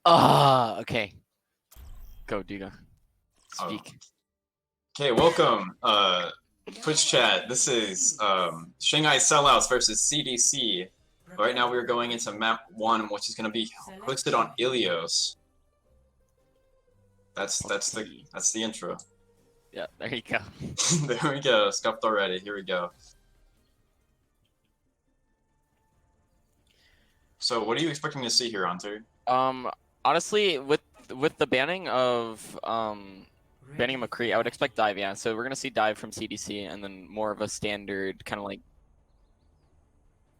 Okay. Go, Duga. Speak. Okay, welcome, Twitch chat. This is Shanghai Sellouts versus CDC. Right now, we're going into map 1, which is going to be hosted on Ilios. That's the intro. Yeah, there you go. There we go. Scuffed already. Here we go. So, what are you expecting to see here, Hunter? Honestly, with the banning of banning McCree, I would expect dive. Yeah, so we're gonna see dive from CDC, and then more of a standard kind of like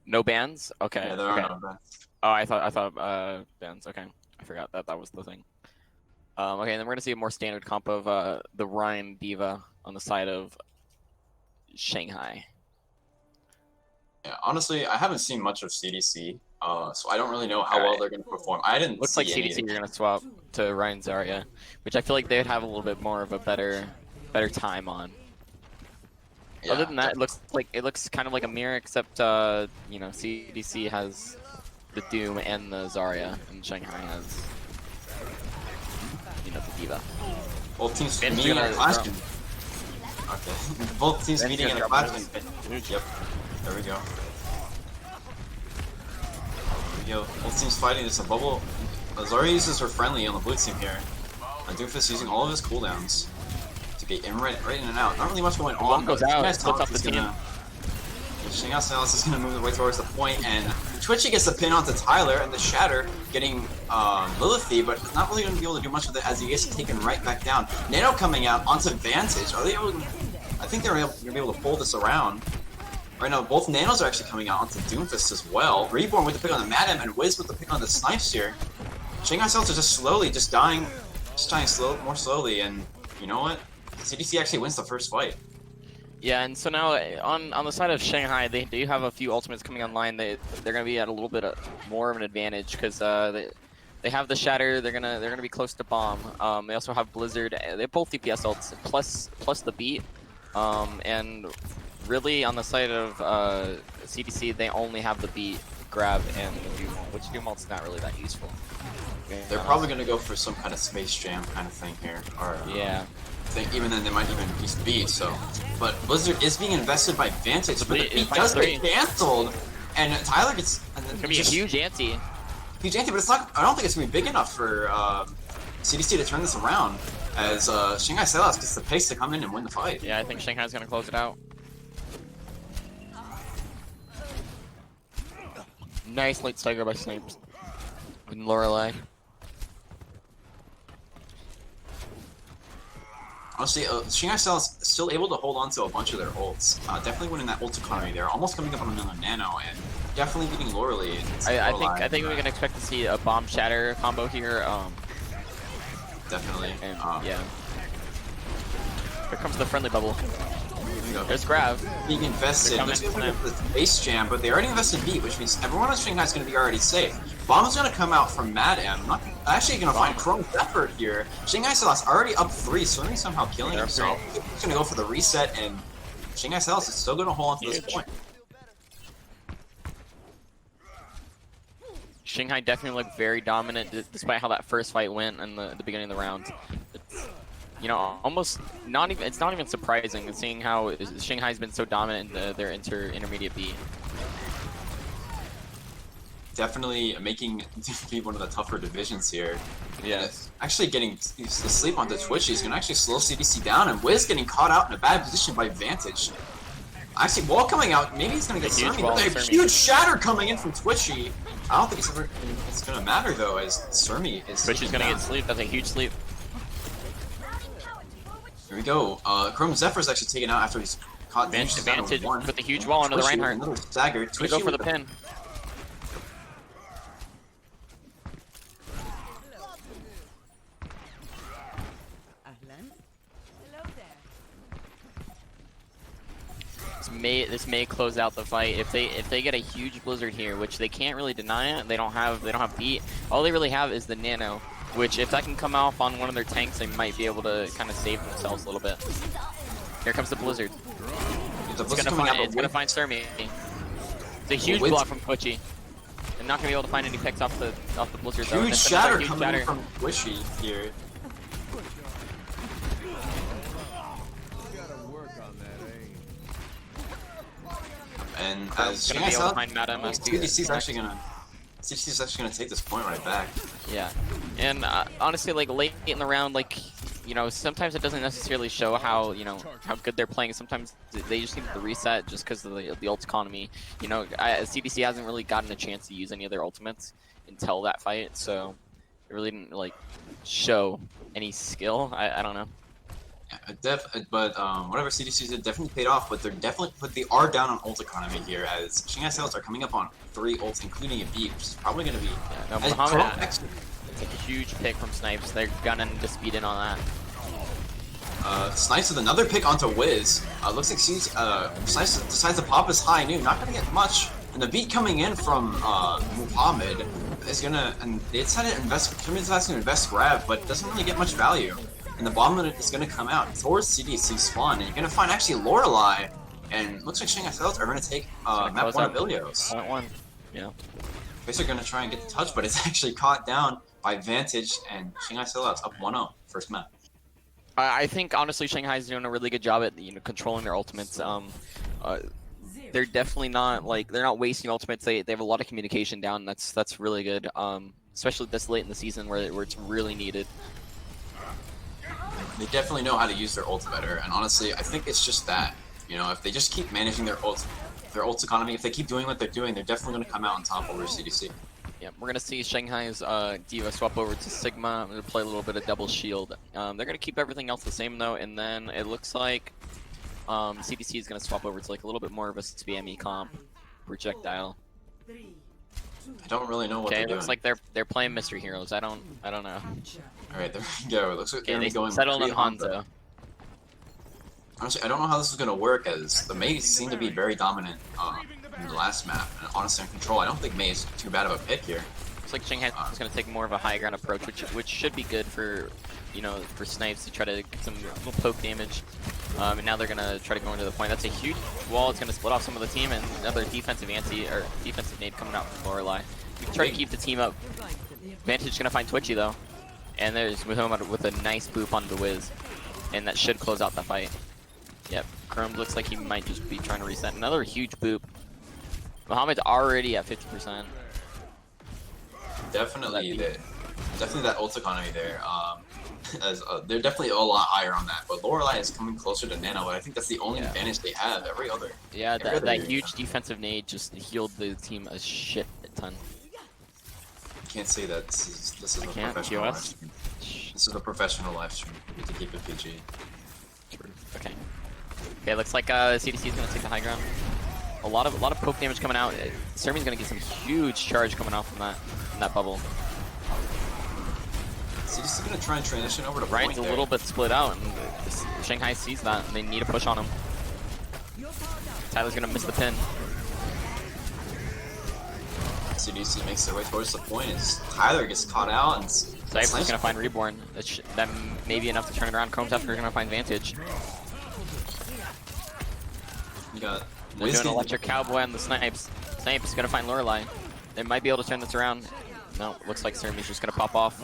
no bans. Okay. Yeah, there are no bans. Oh, I thought bans. Okay, I forgot that was the thing. Okay, and then we're gonna see a more standard comp of the Ryan Diva on the side of Shanghai. Yeah, honestly, I haven't seen much of CDC, so I don't really know how well they're going to perform. I didn't Looks see like CDC are gonna swap to Ryan Zarya, which I feel like they'd have a little bit more of a better time on. Yeah, other than that, it looks kind of like a mirror, except you know, CDC has the Doom and the Zarya, and Shanghai has, you know, the Diva. Both teams meeting in a clash. Okay. Both teams meeting in a clash. Yep. There we go. Both teams fighting. There's a bubble. Zarya uses her friendly on the blue team here. Doomfist using all of his cooldowns to get in right in and out. Not really much going on. Goes out. Splits off the team. Shanghai Sellouts is going to move the way towards the point, and Twitchy gets the pin onto Tyler, and the Shatter getting Lilithy, but not really going to be able to do much with it as he gets taken right back down. Nano coming out onto Vantage. Are they able to, I think they're going to be able to pull this around. Right now, both Nanos are actually coming out onto Doomfist as well. Reborn with the pick on the Madam, and Wiz with the pick on the Snipes here. Shanghai Sellouts are just slowly, dying more slowly, and you know what? CDC actually wins the first fight. Yeah, and so now on the side of Shanghai, they do have a few ultimates coming online. They're going to be at a little bit more of an advantage because they have the Shatter. They're gonna be close to Bomb. They also have Blizzard. They have both DPS ults plus the beat. And really on the side of CDC, they only have the beat, grab, and the Doom ult, which Doom ult's not really that useful. They're probably going to go for some kind of Space Jam kind of thing here. Or, yeah. Even then, they might even use beat. So, but Blizzard is being invested by Vantage, but the beat does get canceled, and Tyler gets. And then it's gonna be a huge ante. Huge ante, but it's not. I don't think it's gonna be big enough for CDC to turn this around. As Shanghai Sellouts gets the pace to come in and win the fight. Yeah, I think Shanghai's gonna close it out. Nice late stagger by Snipes and Lorelei. Honestly, Shanghai Sellouts still able to hold on to a bunch of their ults. Definitely winning that ult economy there. Almost coming up on another Nano, and definitely beating Lorelei. I think we can expect to see a Bomb Shatter combo here. Definitely. And, yeah. Here comes the friendly bubble. There's grab. Being invested. Looks like the Space Jam, but they already invested beat, which means everyone on Shanghai is going to be already safe. Bomb's going to come out from Madam. Not actually going to find Chrome Zephyr here. Shanghai Sellouts already up 3, so he's somehow killing himself. He's going to go for the reset, and Shanghai Sellouts is still going to hold on to this point. Shanghai definitely looked very dominant, despite how that first fight went in the beginning of the round. It's, you know, almost not even. It's not even surprising, seeing how Shanghai's been so dominant in their intermediate B. Definitely making be one of the tougher divisions here. Yes. Actually getting the sleep onto Twitchy is going to actually slow CDC down, and Wiz getting caught out in a bad position by Vantage. Actually, Wall coming out, maybe he's going to get Surmy, but a huge Shatter coming in from Twitchy. I don't think it's going to matter, though, as Surmy is Twitchy's going to get sleep. That's a huge sleep. Here we go. Chrome Zephyr's actually taken out after he's caught Vantage with a huge wall into the Reinhardt. Another stagger. Twitchy go for the pin. This may close out the fight if they get a huge Blizzard here, which they can't really deny it. They don't have beat. All they really have is the Nano, which if that can come off on one of their tanks, they might be able to kind of save themselves a little bit. Here comes the Blizzard. It's gonna find Surmy. It's a huge block from Twitchy. They're not gonna be able to find any picks off the Blizzard. though. And Huge it's another shatter huge coming shatter. in from Wishy here. And as Gonna be Shanghai able to Sellouts, find Madam CDC's actually gonna take this point right back. Yeah, and honestly, like late in the round, like sometimes it doesn't necessarily show how how good they're playing. Sometimes they just need the reset just because of the ult economy. CDC hasn't really gotten a chance to use any of their ultimates until that fight, so it really didn't like show any skill. I don't know. But whatever CDC did definitely paid off, but they are down on ult economy here as Shanghai Sellouts are coming up on 3 ults, including a B, which is probably going to be. Yeah, no, Muhammad, it's a huge pick from Snipes. They're gunning to speed in on that. Snipes with another pick onto Wiz. Looks like Snipes decides to pop his high noon, not going to get much. And the beat coming in from Muhammad is going to, and they decided to invest grab, but doesn't really get much value. And the bomb is going to come out towards CDC spawn, and you're going to find actually Lorelei, and looks like Shanghai Sellouts are going to take map 1 of Ilios. Point 1, yeah. They're going to try and get the touch, but it's actually caught down by Vantage, and Shanghai Sellouts up 1-0, first map. I think honestly Shanghai's doing a really good job at controlling their ultimates. They're definitely not they're not wasting ultimates. They have a lot of communication down. That's really good. Especially this late in the season where it's really needed. They definitely know how to use their ult better, and honestly, I think it's just that. If they just keep managing their ult economy, if they keep doing what they're doing, they're definitely going to come out on top over CDC. Yeah, we're going to see Shanghai's Diva swap over to Sigma. I'm going to play a little bit of double shield. They're going to keep everything else the same though, and then it looks like CDC is going to swap over to a little bit more of a spammy comp projectile. I don't really know what they're doing. Okay, looks like they're playing Mystery Heroes. I don't know. Alright, there we go. It looks like they're going settled on Hanzo. Honestly, I don't know how this is going to work, as the Mei seem to be very dominant in the last map, and honestly on control. I don't think Mei is too bad of a pick here. Looks like Shanghai is going to take more of a high ground approach, which should be good for for Snipes to try to get some little poke damage. And now they're going to try to go into the point. That's a huge wall. It's going to split off some of the team, and another defensive nade coming out from Lorelei. You can try to keep the team up. Vantage is going to find Twitchy though, and there's Muhammad with a nice boop onto the Wiz, and that should close out the fight. Yep, Chrome looks like he might just be trying to reset. Another huge boop. Muhammad's already at 50%. Definitely that ult economy there. They're definitely a lot higher on that, but Lorelei is coming closer to Nano, but I think that's the only advantage they have. Every other that huge defensive nade just healed the team a shit ton. You can't say that this is a professional live stream. This is a professional live stream. We need to keep it PG. Okay, looks like CDC is gonna take the high ground. A lot of poke damage coming out. Sermi's gonna get some huge charge coming out from that bubble. CDC gonna try and transition over to Ryan's point a little bit split out, and Shanghai sees that, and they need to push on him. Tyler's gonna miss the pin. CDC makes their way towards the point as Tyler gets caught out, and Cypher's gonna find Reborn. That may be enough to turn it around. Chrome's after gonna find Vantage. You got They're doing Electric Cowboy on the Snipes. Snipes gonna find Lorelei. They might be able to turn this around. No, looks like Sermi's just gonna pop off.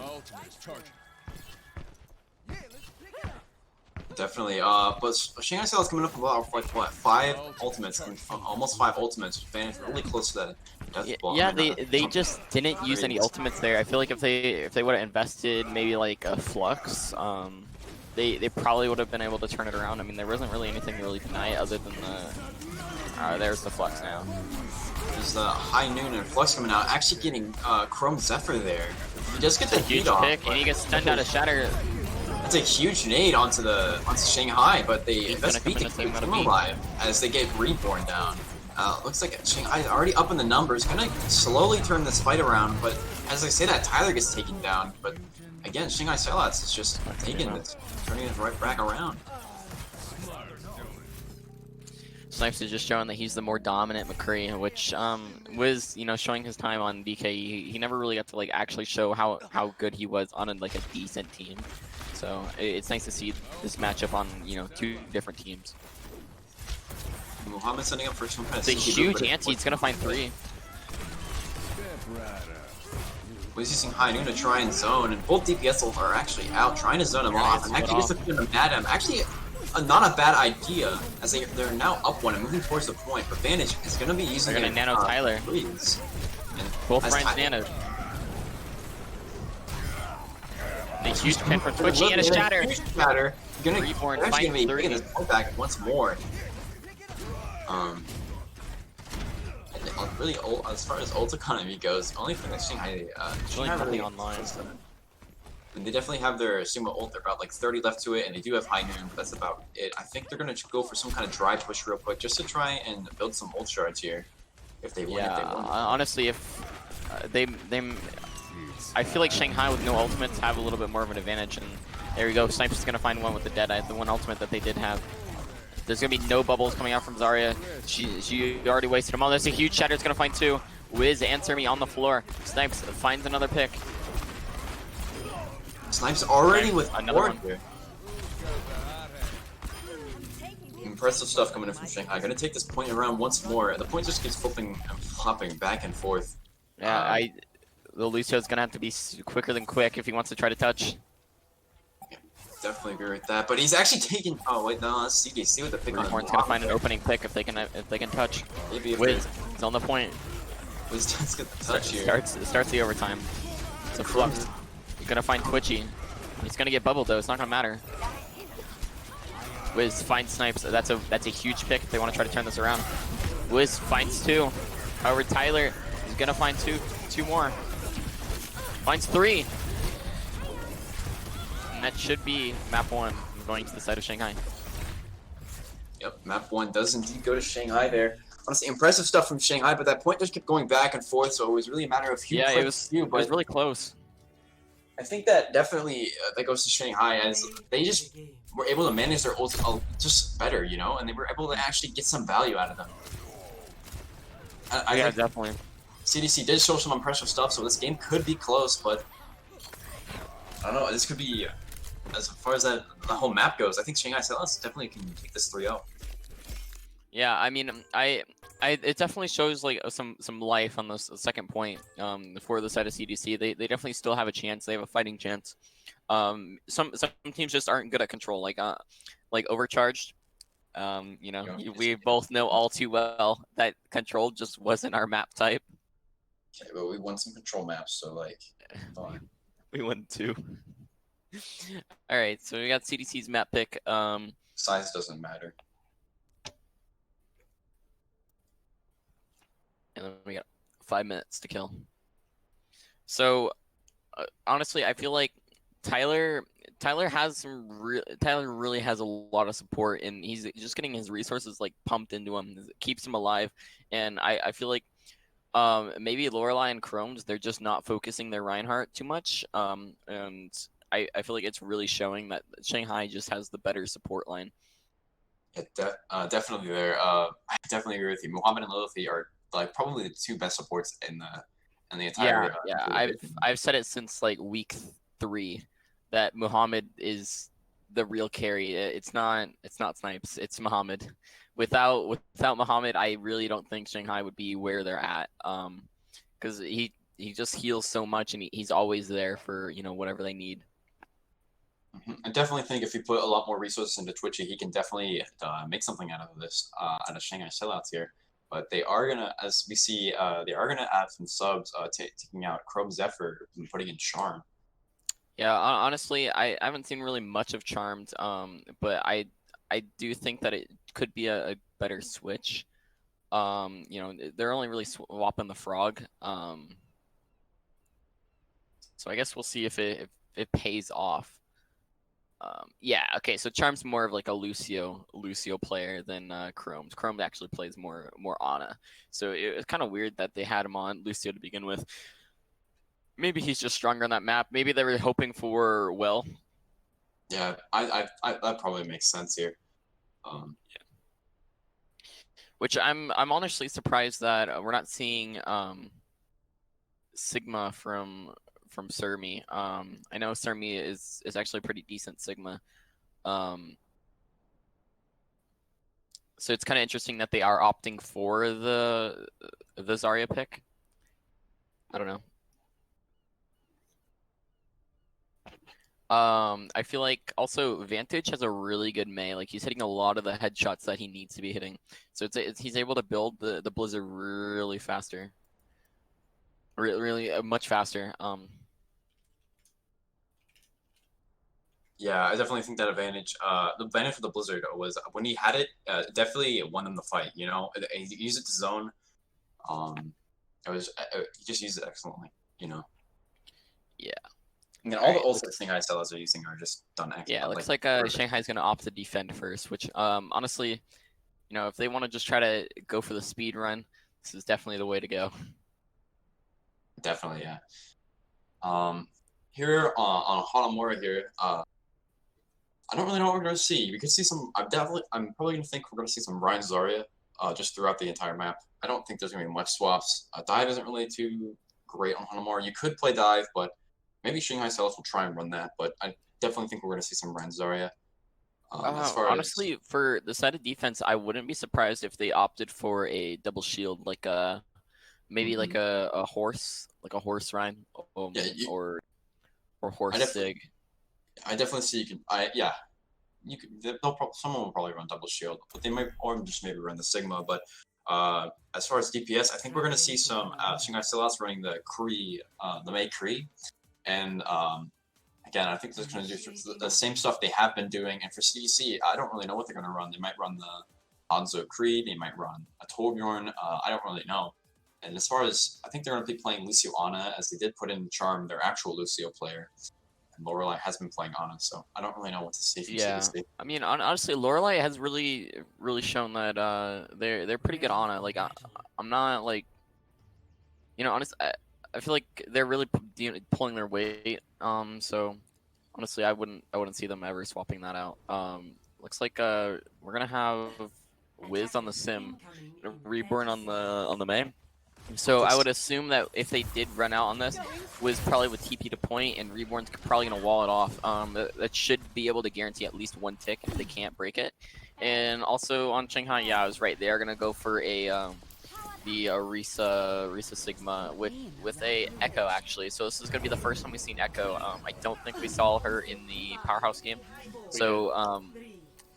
Definitely, but Shanghai Sellouts coming up about what 5 ultimates, almost 5 ultimates. Vantage really close to that death ball. Yeah, they just didn't use any ultimates there. I feel like if they would have invested maybe like a Flux, they probably would have been able to turn it around. I mean, there wasn't really anything to really deny other than there's the Flux now. There's the High Noon and Flux coming out, actually getting Chrome Zephyr there. He does get the huge off, pick, and he gets stunned out of Shatter. That's a huge nade onto Shanghai, but they invest beat to keep him alive as they get Reborn down. Looks like Shanghai already up in the numbers, gonna slowly turn this fight around, but as I say that, Tyler gets taken down, but again, Shanghai Sellouts is just taking this, turning it right back around. Snipes is just showing that he's the more dominant McCree, which was showing his time on DK. He never really got to actually show how good he was on a decent team. So it's nice to see this matchup on 2 different teams. Muhammad setting up for some kind of it's a huge anti. He's gonna find 3. He's using High Noon to try and zone, and both DPS ult are actually out trying to zone him off, and actually gets the pin to Madam. Actually, not a bad idea, as they're now up one and moving towards the point, but Vantage is going to be using They're going to nano Tyler. Both Ryan's nanoed. A huge pin for Twitchy and a shatter. Shatter. Reborn Actually finds going to be taking this point back once more. Really, as far as ult economy goes, the only thing that Shanghai, really nothing online. And they definitely have their Sumo ult. They're about like 30 left to it, and they do have High Noon, but that's about it. I think they're gonna go for some kind of dry push real quick, just to try and build some ult shards here. If they win, yeah, honestly, if they, I feel like Shanghai with no ultimates have a little bit more of an advantage. And there we go, Snipes is gonna find one with the Deadeye, the one ultimate that they did have. There's gonna be no bubbles coming out from Zarya. She already wasted them all. There's a huge shatter. It's gonna find two. Wiz, answer me on the floor. Snipes finds another pick. Snipes already with another one. Here. Impressive stuff coming in from Shanghai. Gonna take this point around once more. The point just keeps flipping and flopping back and forth. Yeah, the Lucio's gonna have to be quicker than quick if he wants to try to touch. Definitely agree with that, but he's actually taking. Oh wait, no, that's CDC with the pick on. Horn's gonna find an opening pick if they can touch. Maybe Wiz, it's on the point. Wiz does get the touch here. Starts the overtime. It's a flux. He's gonna find Twitchy. He's gonna get bubbled though. It's not gonna matter. Wiz finds Snipes. That's a huge pick if they want to try to turn this around. Wiz finds two. However, Tyler is gonna find two more. Finds three. And that should be map 1 going to the side of Shanghai. Yep, map 1 does indeed go to Shanghai there. Honestly, impressive stuff from Shanghai, but that point just kept going back and forth, so it was really a matter of it was really close. I think that definitely that goes to Shanghai, as they just were able to manage their ults just better, you know, and they were able to actually get some value out of them. Yeah, definitely. CDC did show some impressive stuff, so this game could be close, but I don't know, this could be, as far as the whole map goes, I think Shanghai Sellouts definitely can take this 3-0. Yeah, I mean, it definitely shows like some life on the second point. For the side of CDC, they definitely still have a chance. They have a fighting chance. Some teams just aren't good at control, like Overcharged. You know, we both know all too well that control just wasn't our map type. Okay, but we won some control maps, so like, fine. We won 2. All right, so we got CDC's map pick. Size doesn't matter. And then we got 5 minutes to kill. So, honestly, I feel like Tyler really has a lot of support, and he's just getting his resources like pumped into him. It keeps him alive, and I feel like maybe Lorelei and Chromes, they're just not focusing their Reinhardt too much. And I feel like it's really showing that Shanghai just has the better support line. Yeah, definitely there. I definitely agree with you. Muhammad and Lilith are like probably the 2 best supports in the entire. I've said it since like week 3 that Muhammad is the real carry. It's not Snipes. It's Muhammad. Without Muhammad, I really don't think Shanghai would be where they're at. Because he just heals so much, and he's always there for whatever they need. I definitely think if you put a lot more resources into Twitchy, he can definitely make something out of this, out of Shanghai Sellouts here. But they are gonna, as we see, they are gonna add some subs, taking out Chrome Zephyr and putting in Charm. Yeah, honestly, I haven't seen really much of Charmed, but I do think that it could be a better switch. They're only really swapping the frog. So I guess we'll see if it pays off. Yeah, okay, so Charm's more of like a Lucio player than Chrome. Chrome actually plays more Ana. So it's kind of weird that they had him on Lucio to begin with. Maybe he's just stronger on that map. Maybe they were hoping for Will. Yeah, I that probably makes sense here. Yeah. Which I'm honestly surprised that we're not seeing Sigma from Surmi. I know Surmi is actually pretty decent Sigma. So it's kind of interesting that they are opting for the Zarya pick. I don't know. I feel like also Vantage has a really good Mei. Like he's hitting a lot of the headshots that he needs to be hitting. So he's able to build the Blizzard really faster. Really much faster. Yeah, I definitely think that advantage. The advantage for the Blizzard was when he had it, definitely won them the fight. You know, he used it to zone. It was he just used it excellently. You know. Yeah. And then all the Alright, ults that Shanghai Sellouts are using are just done excellent. yeah, looks like perfect. Shanghai's gonna opt to defend first, which honestly, you know, if they want to just try to go for the speed run, this is definitely the way to go. Definitely, yeah. Here on Hanamura here, I don't really know what we're gonna see. We could see some. I'm probably gonna think we're gonna see some Ryan Zarya, just throughout the entire map. I don't think there's gonna be much swaps. Dive isn't really too great on Hanamura. You could play dive, but maybe Shanghai Cells will try and run that. But I definitely think we're gonna see some Ryan Zarya. As far Honestly, for the side of defense, I wouldn't be surprised if they opted for a double shield, like maybe like a horse, like a horse Ryan, or horse Sig. I definitely see you can. You could. Someone will probably run double shield, but they might or just maybe run the Sigma. But as far as DPS, I think we're gonna see some Shanghai Sellouts running the Kree, the Mei Kree, and again, I think they're gonna do the same stuff they have been doing. And for CDC, I don't really know what they're gonna run. They might run the Hanzo Kree. They might run a Torbjorn. I don't really know. And as far as I think they're gonna be playing Lucio Ana, as they did put in Charm, their actual Lucio player. Lorelei has been playing Ana, so I don't really know what to say from CDC. I mean, honestly, Lorelei has really shown that they're pretty good Ana. Like I'm not like, you know, honest. I feel like they're really pulling their weight. So honestly, I wouldn't see them ever swapping that out. Looks like we're gonna have Wiz on the Sim, Reborn on the Mei. So I would assume that if they did run out on this, Wiz probably with TP to point, and Reborn's probably gonna wall it off. That should be able to guarantee at least one tick if they can't break it. And also on Shanghai, yeah, I was right. They are gonna go for a the Risa Sigma with a Echo actually. So this is gonna be the first time we've seen Echo. I don't think we saw her in the Powerhouse game. So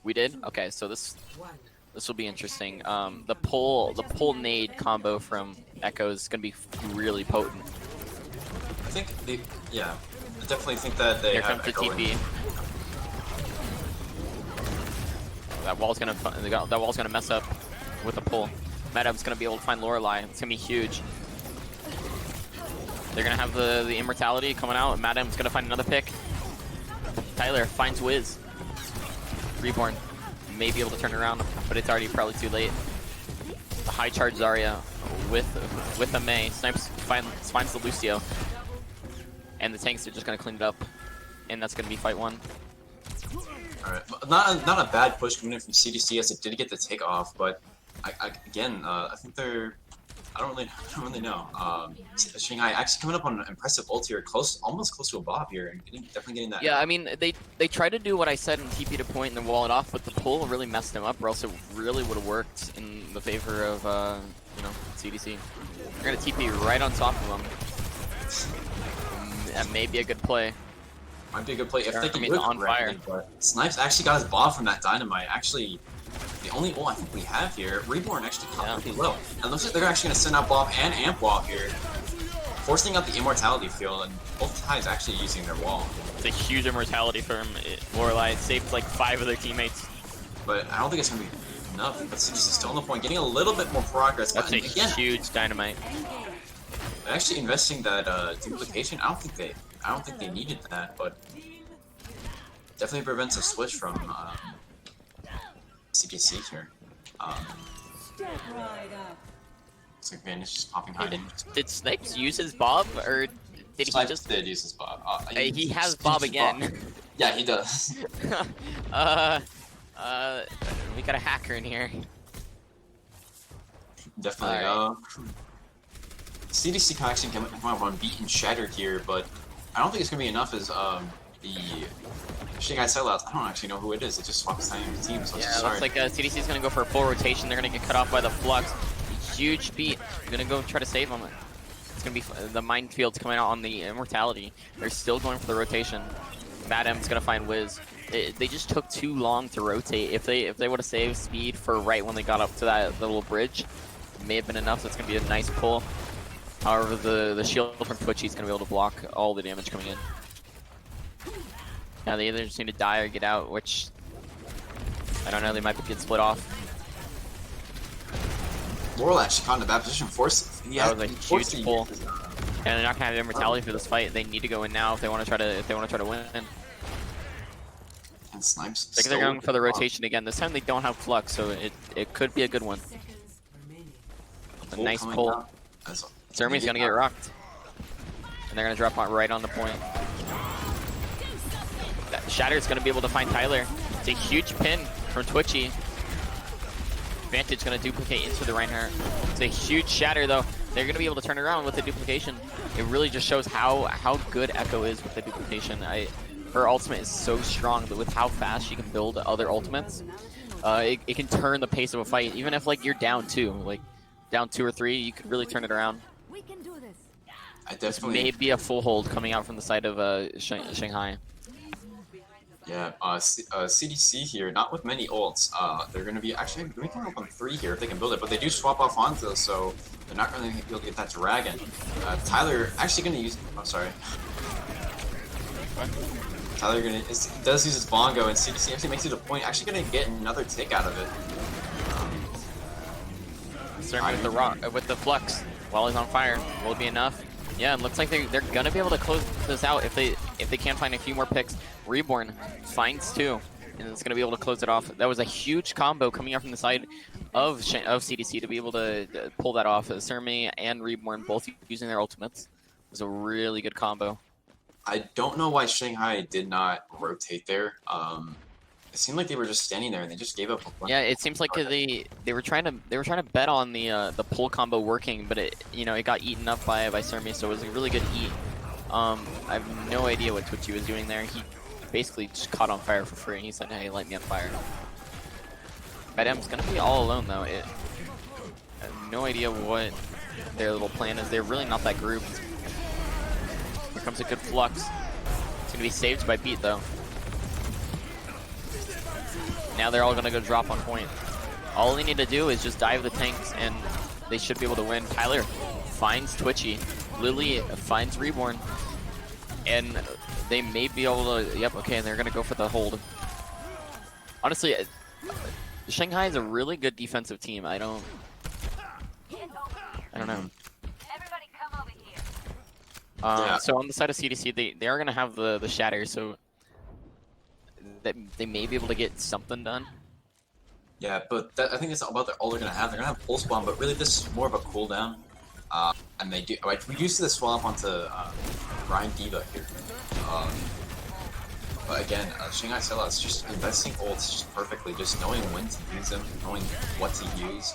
we did. Okay, so this will be interesting. The pull nade combo from Echo is gonna be really potent. I think I definitely think that they Here have comes the Echo TP. That wall's gonna mess up with the pull. Madam's gonna be able to find Lorelei. It's gonna be huge. They're gonna have the immortality coming out. Madam's gonna find another pick. Tyler finds Wiz. Reborn may be able to turn around, but it's already probably too late. The high charge Zarya with a Mei finds the Lucio, and the tanks are just gonna clean it up, and that's gonna be fight one. All right, not a bad push coming in from CDC as it did get the take off, but I think they're. I don't really know. Shanghai actually coming up on an impressive ult here, almost close to a Bob here, and definitely getting that. Yeah, I mean they tried to do what I said in TP to point and then wall it off, but the pull really messed them up, or else it really would have worked in the favor of you know, CDC. They're gonna TP right on top of them. That may be a good play. Might be a good play if they can do it on fire. But Snipes actually got his Bob from that dynamite. Actually, the only ult I think we have here, Reborn actually caught pretty low. And it looks like they're actually going to send out Bob and Amp Wall here, forcing out the immortality field, and both sides actually using their wall. It's a huge immortality for him. Lorelei saved like 5 of their teammates. But I don't think it's going to be enough. But CDC still on the point, getting a little bit more progress. That's a huge dynamite. Actually investing that duplication, I don't think they needed that, but definitely prevents a switch from CDC here. Looks like Van is just popping hiding. Did Snipes use his Bob, or did Snipes he just? did use his Bob. He has Bob again. Bob. Yeah, he does. We got a hacker in here. Definitely. Right. CDC actually come out unbeaten, shattered here, but I don't think it's gonna be enough as the Shanghai Sellouts. I don't actually know who it is. It just swapped the team, so yeah, it looks like CDC is gonna go for a full rotation. They're gonna get cut off by the Flux. Huge beat. Gonna go try to save him. it's gonna be the minefield's coming out on the immortality. They're still going for the rotation. Mad M's gonna find Wiz. They just took too long to rotate. If they would have saved speed for right when they got up to that little bridge, it may have been enough. So it's gonna be a nice pull. However, the shield from Twitchy's gonna be able to block all the damage coming in. Now they either just need to die or get out, which I don't know. They might get split off. Laurel actually caught in a bad position. That was a huge pull. And they're not gonna have immortality for this fight. They need to go in now if they want to try to win. And Snipes. I think they're going for the rotation again. This time they don't have flux, so it could be a good one. A nice pull. Zermi's gonna get rocked, and they're gonna drop on right on the point. Shatter's gonna be able to find Tyler. It's a huge pin from Twitchy. Vantage gonna duplicate into the Reinhardt. It's a huge shatter though. They're gonna be able to turn it around with the duplication. It really just shows how good Echo is with the duplication. Her ultimate is so strong that with how fast she can build other ultimates, it can turn the pace of a fight. Even if like you're down 2 or 3, you could really turn it around. We can do this. I definitely This may be a full hold coming out from the side of Shanghai. Yeah, CDC here, not with many ults. They're going to be actually going to come up on 3 here if they can build it, but they do swap off onto, so they're not going to be able to get that dragon. Tyler actually going to use. Oh, sorry. Tyler does use his bongo, and CDC actually makes it a point. Actually going to get another tick out of it. Certainly with the rock, with the flux while he's on fire, will be enough. Yeah, and looks like they're gonna be able to close this out if they can find a few more picks. Reborn finds 2, and it's gonna be able to close it off. That was a huge combo coming out from the side of CDC to be able to pull that off. Sermi and Reborn both using their ultimates. It was a really good combo. I don't know why Shanghai did not rotate there. It seemed like they were just standing there and they just gave up. Yeah, it seems like they were trying to bet on the pull combo working, but it got eaten up by Sermi, so it was a really good eat. I have no idea what Twitchy was doing there. He basically just caught on fire for free. He said, "Hey, light me on fire." Madam's gonna be all alone though. I have no idea what their little plan is. They're really not that grouped. Here comes a good flux. It's gonna be saved by Beat though. Now they're all gonna go drop on point. All they need to do is just dive the tanks and they should be able to win. Tyler finds Twitchy. Lily finds Reborn. And they may be able to, yep, okay, and they're gonna go for the hold. Honestly, Shanghai is a really good defensive team. I don't know. Everybody come over here. Yeah. So on the side of CDC, they are gonna have the shatter, so that they may be able to get something done. Yeah, but I think that's about all they're gonna have. They're gonna have pulse bomb, but really this is more of a cooldown. And they do. We used to swap onto Ryan Diva here. But again, Shanghai Sellouts just investing ults just perfectly, just knowing when to use them, knowing what to use.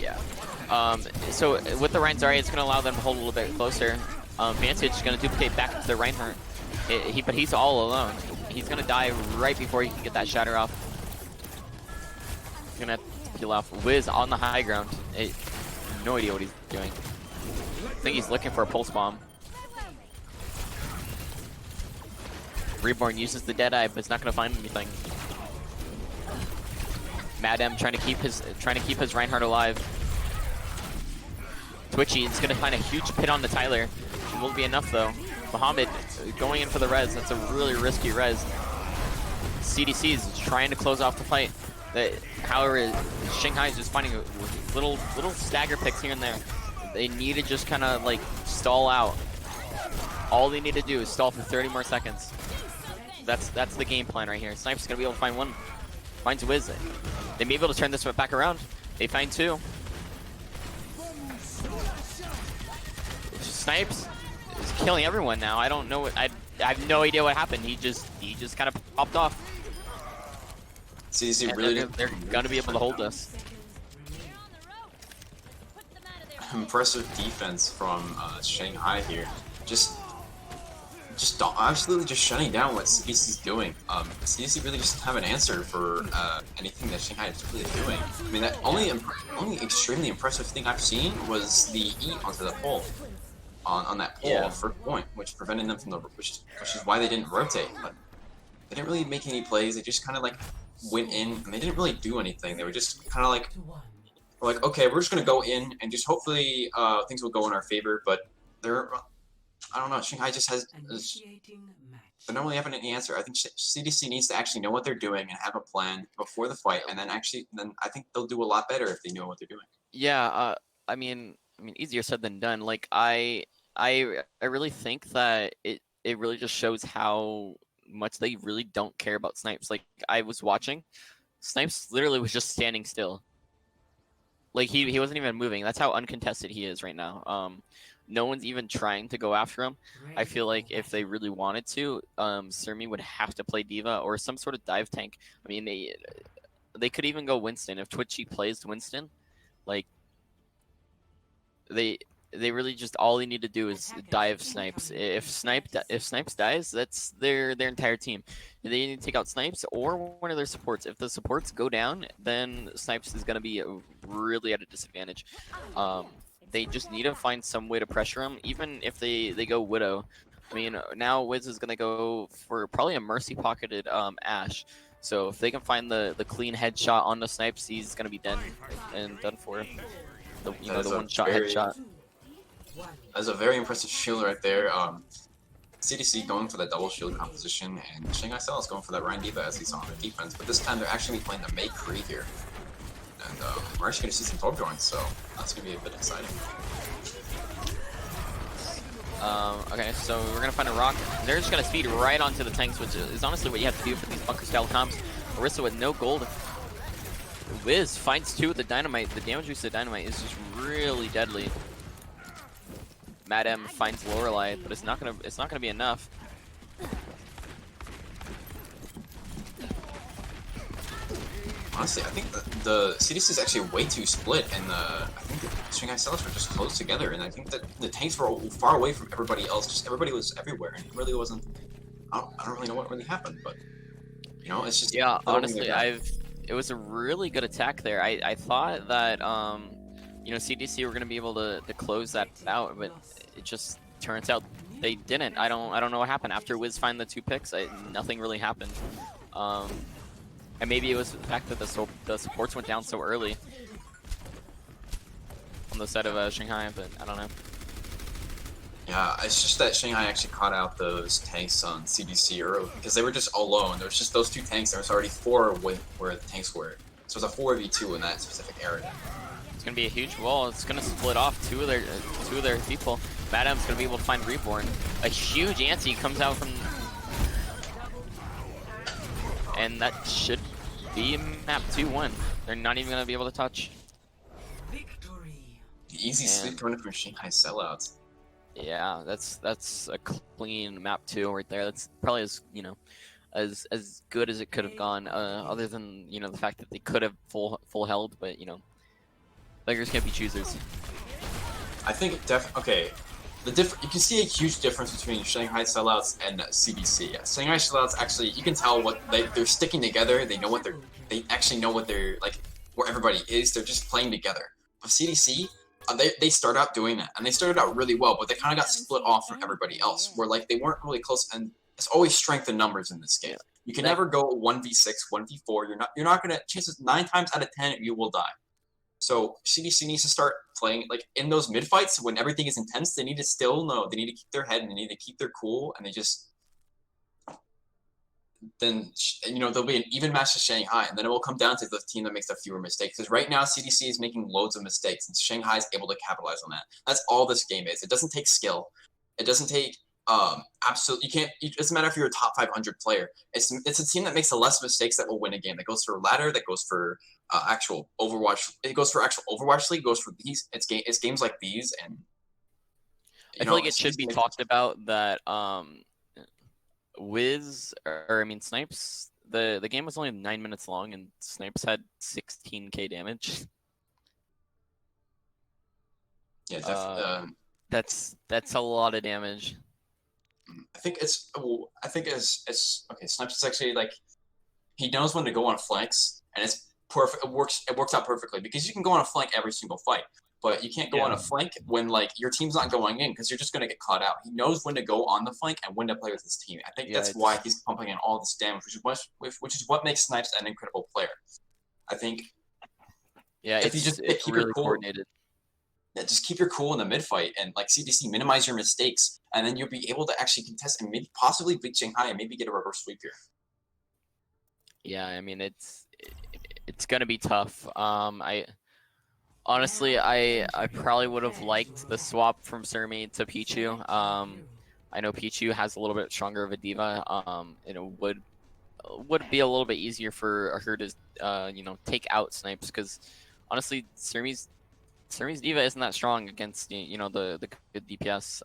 Yeah. So with the Rein Zarya, it's gonna allow them to hold a little bit closer. Vantage is gonna duplicate back to the Reinhardt. But he's all alone. He's gonna die right before he can get that shatter off. He's gonna have to peel off. Wiz on the high ground. No idea what he's doing. I think he's looking for a pulse bomb. Reborn uses the Deadeye, but it's not gonna find anything. Madam trying to keep his Reinhardt alive. Twitchy is gonna find a huge pit on the Tyler. It won't be enough though. Muhammad going in for the res. That's a really risky res. CDC is trying to close off the fight. However, Shanghai is just finding little stagger picks here and there. They need to just kind of like stall out. All they need to do is stall for 30 more seconds. That's the game plan right here. Snipes is gonna be able to find one. Finds Wiz. They may be able to turn this one back around. They find 2. Snipes is killing everyone now. I don't know. I have no idea what happened. He just kind of popped off. CDC really they're gonna be able to hold this. Impressive defense from Shanghai here. Just absolutely just shutting down what CDC's doing. CDC really just doesn't have an answer for anything that Shanghai is really doing. I mean, that only extremely impressive thing I've seen was the E onto the pole on that pole Yeah. on first point, which prevented them from which is why they didn't rotate. But they didn't really make any plays. They just kind of like went in and they didn't really do anything. They were just kind of like, okay, we're just gonna go in and just hopefully things will go in our favor. But they're I don't know. Shanghai just they don't really have any answer. I think CDC needs to actually know what they're doing and have a plan before the fight, and then I think they'll do a lot better if they know what they're doing. Yeah. I mean, easier said than done. Like I really think that it really just shows how much they really don't care about Snipes. Like I was watching, Snipes literally was just standing still. Like he wasn't even moving. That's how uncontested he is right now. No one's even trying to go after him. I feel like if they really wanted to, Surmi would have to play Diva or some sort of dive tank. I mean, they could even go Winston if Twitchy plays Winston. Like they really just all they need to do is dive Snipes. If Snipes dies, that's their entire team. They need to take out Snipes or one of their supports. If the supports go down, then Snipes is gonna be really at a disadvantage. They just need to find some way to pressure him, even if they go Widow. I mean, now Wiz is gonna go for probably a mercy pocketed Ashe. So if they can find the clean headshot on the Snipes, he's gonna be done for. The one shot headshot. That's a very impressive shield right there. CDC going for that double shield composition, and Shanghai Sellouts going for that Ryan Diva as he saw on the defense. But this time they're actually playing the Mei Kree here. And we're actually going to see some top joins, so that's going to be a bit exciting. Okay, so we're going to find a rock. They're just going to speed right onto the tanks, which is honestly what you have to do for these bunker-style comps. Orisa with no gold. Wiz finds two with the dynamite. The damage boost of the dynamite is just really deadly. Madam finds Lorelei, but it's not gonna be enough. Honestly, I think the CDC is actually way too split, and I think the Shanghai Sellouts were just close together, and I think that the tanks were far away from everybody else. Just everybody was everywhere, and it really wasn't. I don't really know what really happened, but you know, it's just honestly, it was a really good attack there. I thought that CDC were gonna be able to close that out, but it just turns out they didn't. I don't know what happened after Wiz find the two picks. Nothing really happened. And maybe it was the fact that the supports went down so early on the side of Shanghai, but I don't know. Yeah, it's just that Shanghai actually caught out those tanks on CDC early because they were just alone. There was just those two tanks. There was already four where the tanks were. So it was a 4v2 in that specific area. It's gonna be a huge wall. It's gonna split off two of their people. Madam's gonna be able to find Reborn. A huge anti comes out from, and that should be map 2-1. They're not even gonna be able to touch. The easy sleep coming from Shanghai Sellouts. Yeah, that's a clean map 2 right there. That's probably as good as it could have gone. Other than the fact that they could have full held, but beggars can't be choosers. I think okay. You can see a huge difference between Shanghai Sellouts and CDC. Shanghai Sellouts actually, you can tell what they're sticking together. They know they actually know what they're like, where everybody is. They're just playing together. But CDC, they start out doing that, and they started out really well, but they kind of got split off from everybody else, where like they weren't really close. And it's always strength in numbers in this game. You can never go 1v6, 1v4. You're not gonna, chances 9 times out of 10 you will die. So CDC needs to start playing like in those mid fights when everything is intense. They need to still know they need to keep their head and they need to keep their cool, and they just then there'll be an even match to Shanghai, and then it will come down to the team that makes the fewer mistakes. Because right now CDC is making loads of mistakes, and Shanghai is able to capitalize on that. That's all this game is. It doesn't take skill. It doesn't take absolutely. You can't. It doesn't matter if you're a top 500 player. It's a team that makes the less mistakes that will win a game. That goes for ladder. That goes for actual Overwatch. It goes for actual Overwatch League. It goes for these. It's games like these, and I feel like it should be talked about that Snipes. The game was only 9 minutes long, and Snipes had 16k damage. Yeah, that's a lot of damage. I think it's. I think it's okay. Snipes is actually like he knows when to go on flanks, and it's perfect. It works. It works out perfectly because you can go on a flank every single fight, but you can't go on a flank when like your team's not going in because you're just gonna get caught out. He knows when to go on the flank and when to play with his team. I think that's why he's pumping in all this damage, which is what makes Snipes an incredible player. I think. Yeah, if you just keep really your cool, coordinated. Yeah, just keep your cool in the mid fight and like CDC minimize your mistakes, and then you'll be able to actually contest and maybe possibly beat Shanghai and maybe get a reverse sweep here. Yeah, I mean it's gonna be tough. I honestly I probably would have liked the swap from Surmi to Pichu. I know Pichu has a little bit stronger of a diva. And it would be a little bit easier for her to you know, take out Snipes because honestly Surmi's diva isn't that strong against, you know, the good DPS.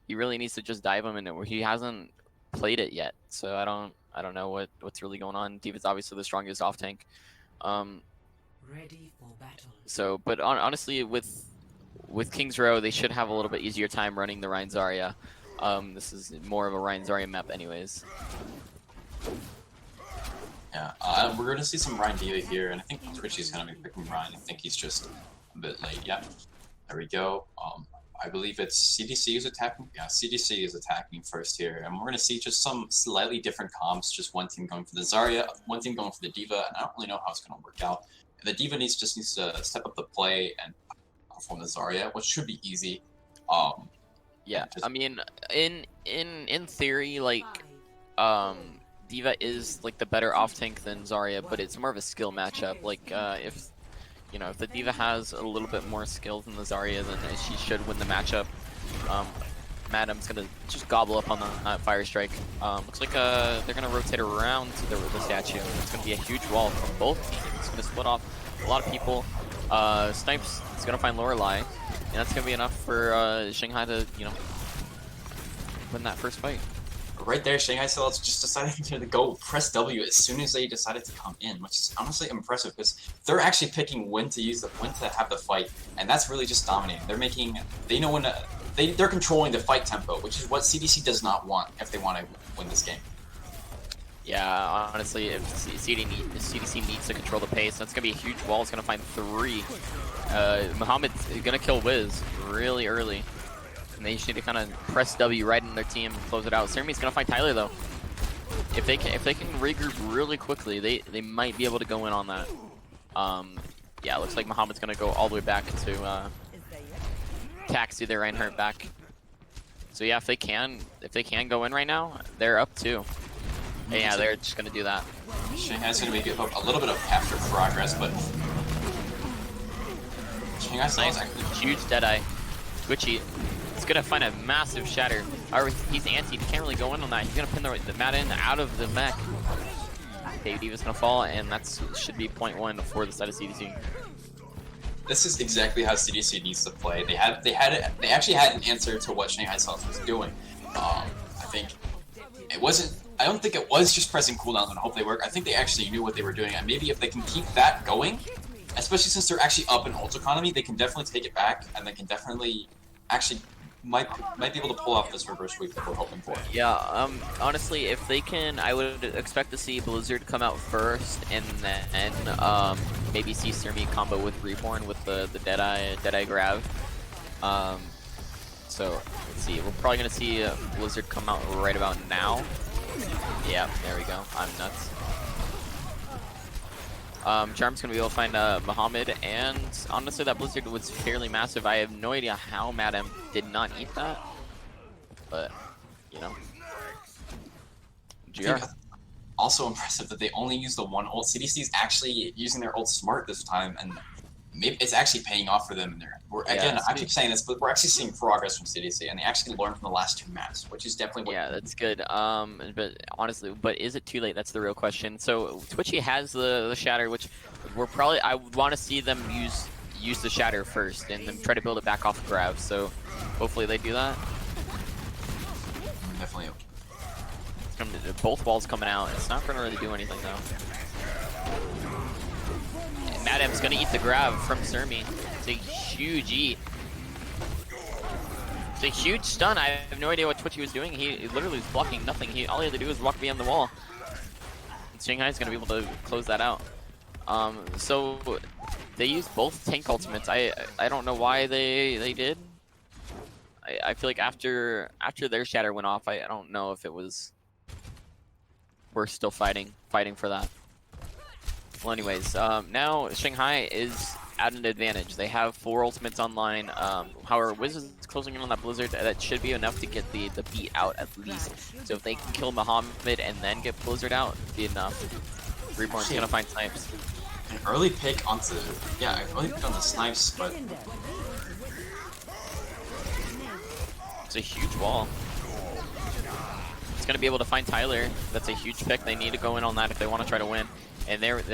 He really needs to just dive him in it where he hasn't played it yet. So I don't know what's really going on. Diva's obviously the strongest off tank. Ready for battle. So, but honestly, with King's Row, they should have a little bit easier time running the Rein Zarya. This is more of a Rein Zarya map, anyways. Yeah, we're going to see some Ryan Diva here, and I think Twitchy's going to be picking Ryan. I think he's just a bit late. Yeah, there we go. I believe it's CDC is attacking. Yeah, CDC is attacking first here, and we're going to see just some slightly different comps. Just one team going for the Zarya, one team going for the Diva, and I don't really know how it's going to work out. The Diva just needs to step up the play and perform the Zarya, which should be easy. Yeah, I mean, in theory, like, Diva is like the better off tank than Zarya, but it's more of a skill matchup. Like, if you know, if the Diva has a little bit more skill than the Zarya, then she should win the matchup. Madam's gonna just gobble up on the Fire Strike. Looks like they're gonna rotate around to the statue. It's gonna be a huge wall from both teams. It's gonna split off a lot of people. Snipes is gonna find Lorelei, and that's gonna be enough for Shanghai to, you know, win that first fight. Right there, Shanghai Sellouts just decided to go press W as soon as they decided to come in, which is honestly impressive because they're actually picking when to have the fight, and that's really just dominating. They know when to. They're controlling the fight tempo, which is what CDC does not want if they want to win this game. Yeah, honestly, if CDC needs to control the pace, that's going to be a huge wall. It's going to find 3. Muhammad's going to kill Wiz really early. And they just need to kind of press W right in their team and close it out. Cerami's going to find Tyler, though. If they can regroup really quickly, they might be able to go in on that. Yeah, it looks like Muhammad's going to go all the way back to taxi their Reinhardt back. So yeah, if they can go in right now, they're up 2. And yeah, they're just gonna do that. Shanghai's gonna make a little bit of capture progress, but Shanghai's nice, huge Deadeye. Twitchy, he's gonna find a massive shatter. Or he's anti, he can't really go in on that. He's gonna pin the Madden out of the mech. Okay, Diva's gonna fall, and that should be 0.1 for the side of CDC. This is exactly how CDC needs to play. They actually had an answer to what Shanghai Sellouts was doing. I think it wasn't. I don't think it was just pressing cooldowns and hope they work. I think they actually knew what they were doing, and maybe if they can keep that going, especially since they're actually up in ult economy, they can definitely take it back, and they can definitely actually might be able to pull off this reverse sweep that we're hoping for. Yeah, honestly, if they can, I would expect to see Blizzard come out first, and then maybe see Surmi combo with Reborn with the Deadeye grab. So let's see, we're probably gonna see Blizzard come out right about now. Yeah, there we go. I'm nuts. Charm's gonna be able to find Muhammad, and honestly, that Blizzard was fairly massive. I have no idea how Madam did not eat that, but you know. GR. Also impressive that they only used the one ult. CDC is actually using their ult smart this time, and maybe it's actually paying off for them. Again, I keep saying this, but we're actually seeing progress from CDC, and they actually learned from the last 2 maps, which is definitely what. Yeah, that's good. But honestly, is it too late? That's the real question. So Twitchy has the shatter, which I would want to see them use the shatter first, and then try to build it back off grab. So hopefully they do that. Definitely. Both walls coming out. It's not going to really do anything though. Madam's gonna eat the grab from Surmi. It's a huge eat. It's a huge stun. I have no idea what Twitchy was doing. He literally was blocking nothing. All he had to do was walk beyond the wall. And Shanghai's gonna be able to close that out. So they used both tank ultimates. I don't know why they did. I feel like after their shatter went off, I don't know if it was we're still fighting for that. Well, anyways, now Shanghai is at an advantage. They have 4 ultimates online. However, Wiz is closing in on that Blizzard. That should be enough to get the beat out at least. So if they can kill Muhammad and then get Blizzard out, it'd be enough. Reborn's gonna find snipes. An early pick onto, yeah, an early pick on the snipes, but it's a huge wall. It's gonna be able to find Tyler. That's a huge pick. They need to go in on that if they want to try to win. And there it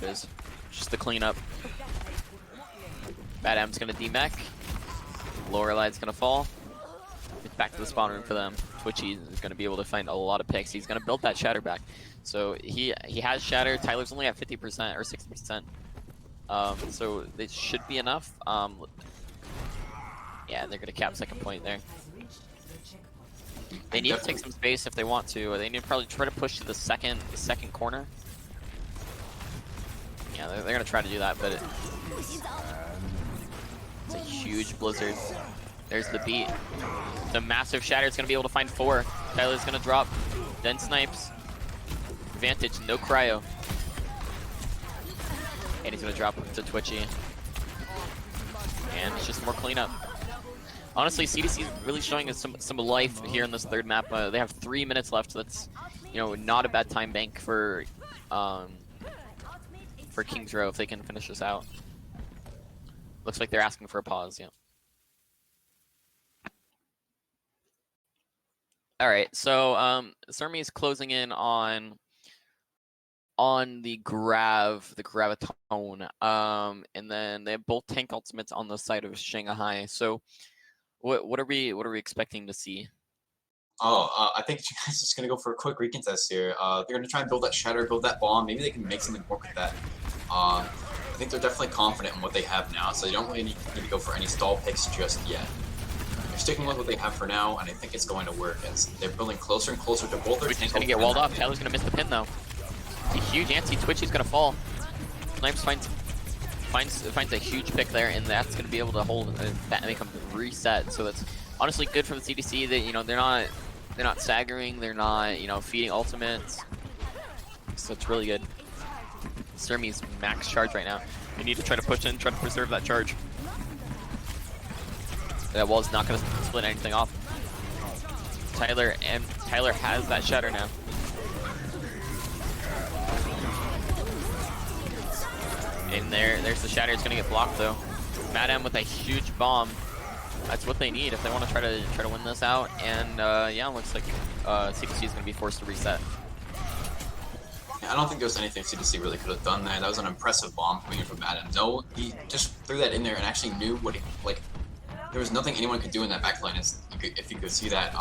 is. Just the cleanup. Bad M's gonna demech. Lorelide's gonna fall. It's back to the spawn room for them. Twitchy is gonna be able to find a lot of picks. He's gonna build that shatter back. So he has shatter. Tyler's only at 50% or 60%. So it should be enough. Yeah, they're gonna cap second point there. They need to take some space if they want to. They need to probably try to push to the second corner. Yeah, they're gonna try to do that, but it's a huge blizzard. There's the beat. The massive shatter is gonna be able to find 4. Tyler's gonna drop, then snipes. Advantage, no cryo. And he's gonna drop to Twitchy. And it's just more cleanup. Honestly, CDC is really showing us some life here in this third map. They have 3 minutes left. So that's, not a bad time bank for King's Row if they can finish this out. Looks like they're asking for a pause. Yeah. All right. So Surmi is closing in on the Graviton, and then they have both tank ultimates on the side of Shanghai. So what are we expecting to see? I think you guys are just gonna go for a quick recontest here. They're gonna try and build that shatter, build that bomb. Maybe they can make something work with that. I think they're definitely confident in what they have now, so they don't really need to go for any stall picks just yet. They're sticking with what they have for now, and I think it's going to work as they're building closer and closer to both their tank. Twitchy's gonna get walled off. Tyler's gonna miss the pin though. It's a huge anti. Twitchy's gonna fall. Snipes finds a huge pick there, and that's gonna be able to hold that make them reset. So that's honestly good from the CDC. That they're not staggering. They're not feeding ultimates. So it's really good. Surmi's max charge right now. They need to try to push in, try to preserve that charge. That wall's not gonna split anything off. Tyler has that shatter now. And there's the shatter. It's gonna get blocked though. Mad M with a huge bomb. That's what they need if they want to try to win this out. And yeah, looks like CDC is gonna be forced to reset. I don't think there was anything CDC really could have done there. That was an impressive bomb coming in from Mad M. No, he just threw that in there and actually knew what there was nothing anyone could do in that backline. If you could see that,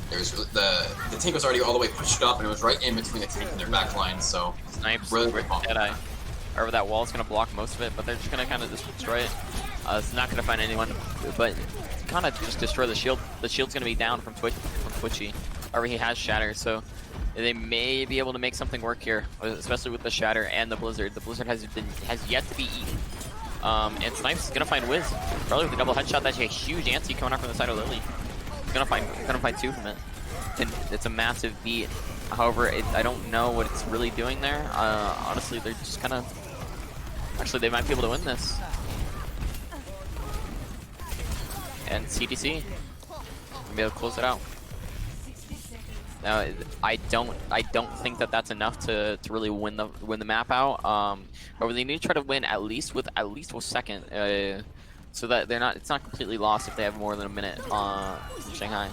there's the tank was already all the way pushed up, and it was right in between the tank and their backline. So Snipes, really great bomb. Deadeye. However, that wall is going to block most of it, but they're just going to kind of just destroy it. It's not going to find anyone, but kind of just destroy the shield. The shield's going to be down from Twitchy. However, he has shatter, so they may be able to make something work here, especially with the shatter and the blizzard. The blizzard has yet to be eaten. And Snipes is gonna find Wiz. Probably with a double headshot. That's a huge anti coming out from the side of Lily. He's gonna find 2 from it. And it's a massive beat. However, I don't know what it's really doing there. Honestly, they're just kind of. Actually, they might be able to win this. And CDC gonna be able to close it out. Now, I don't think that that's enough to really win the map out. However, they need to try to win at least with second, so that it's not completely lost if they have more than a minute in Shanghai.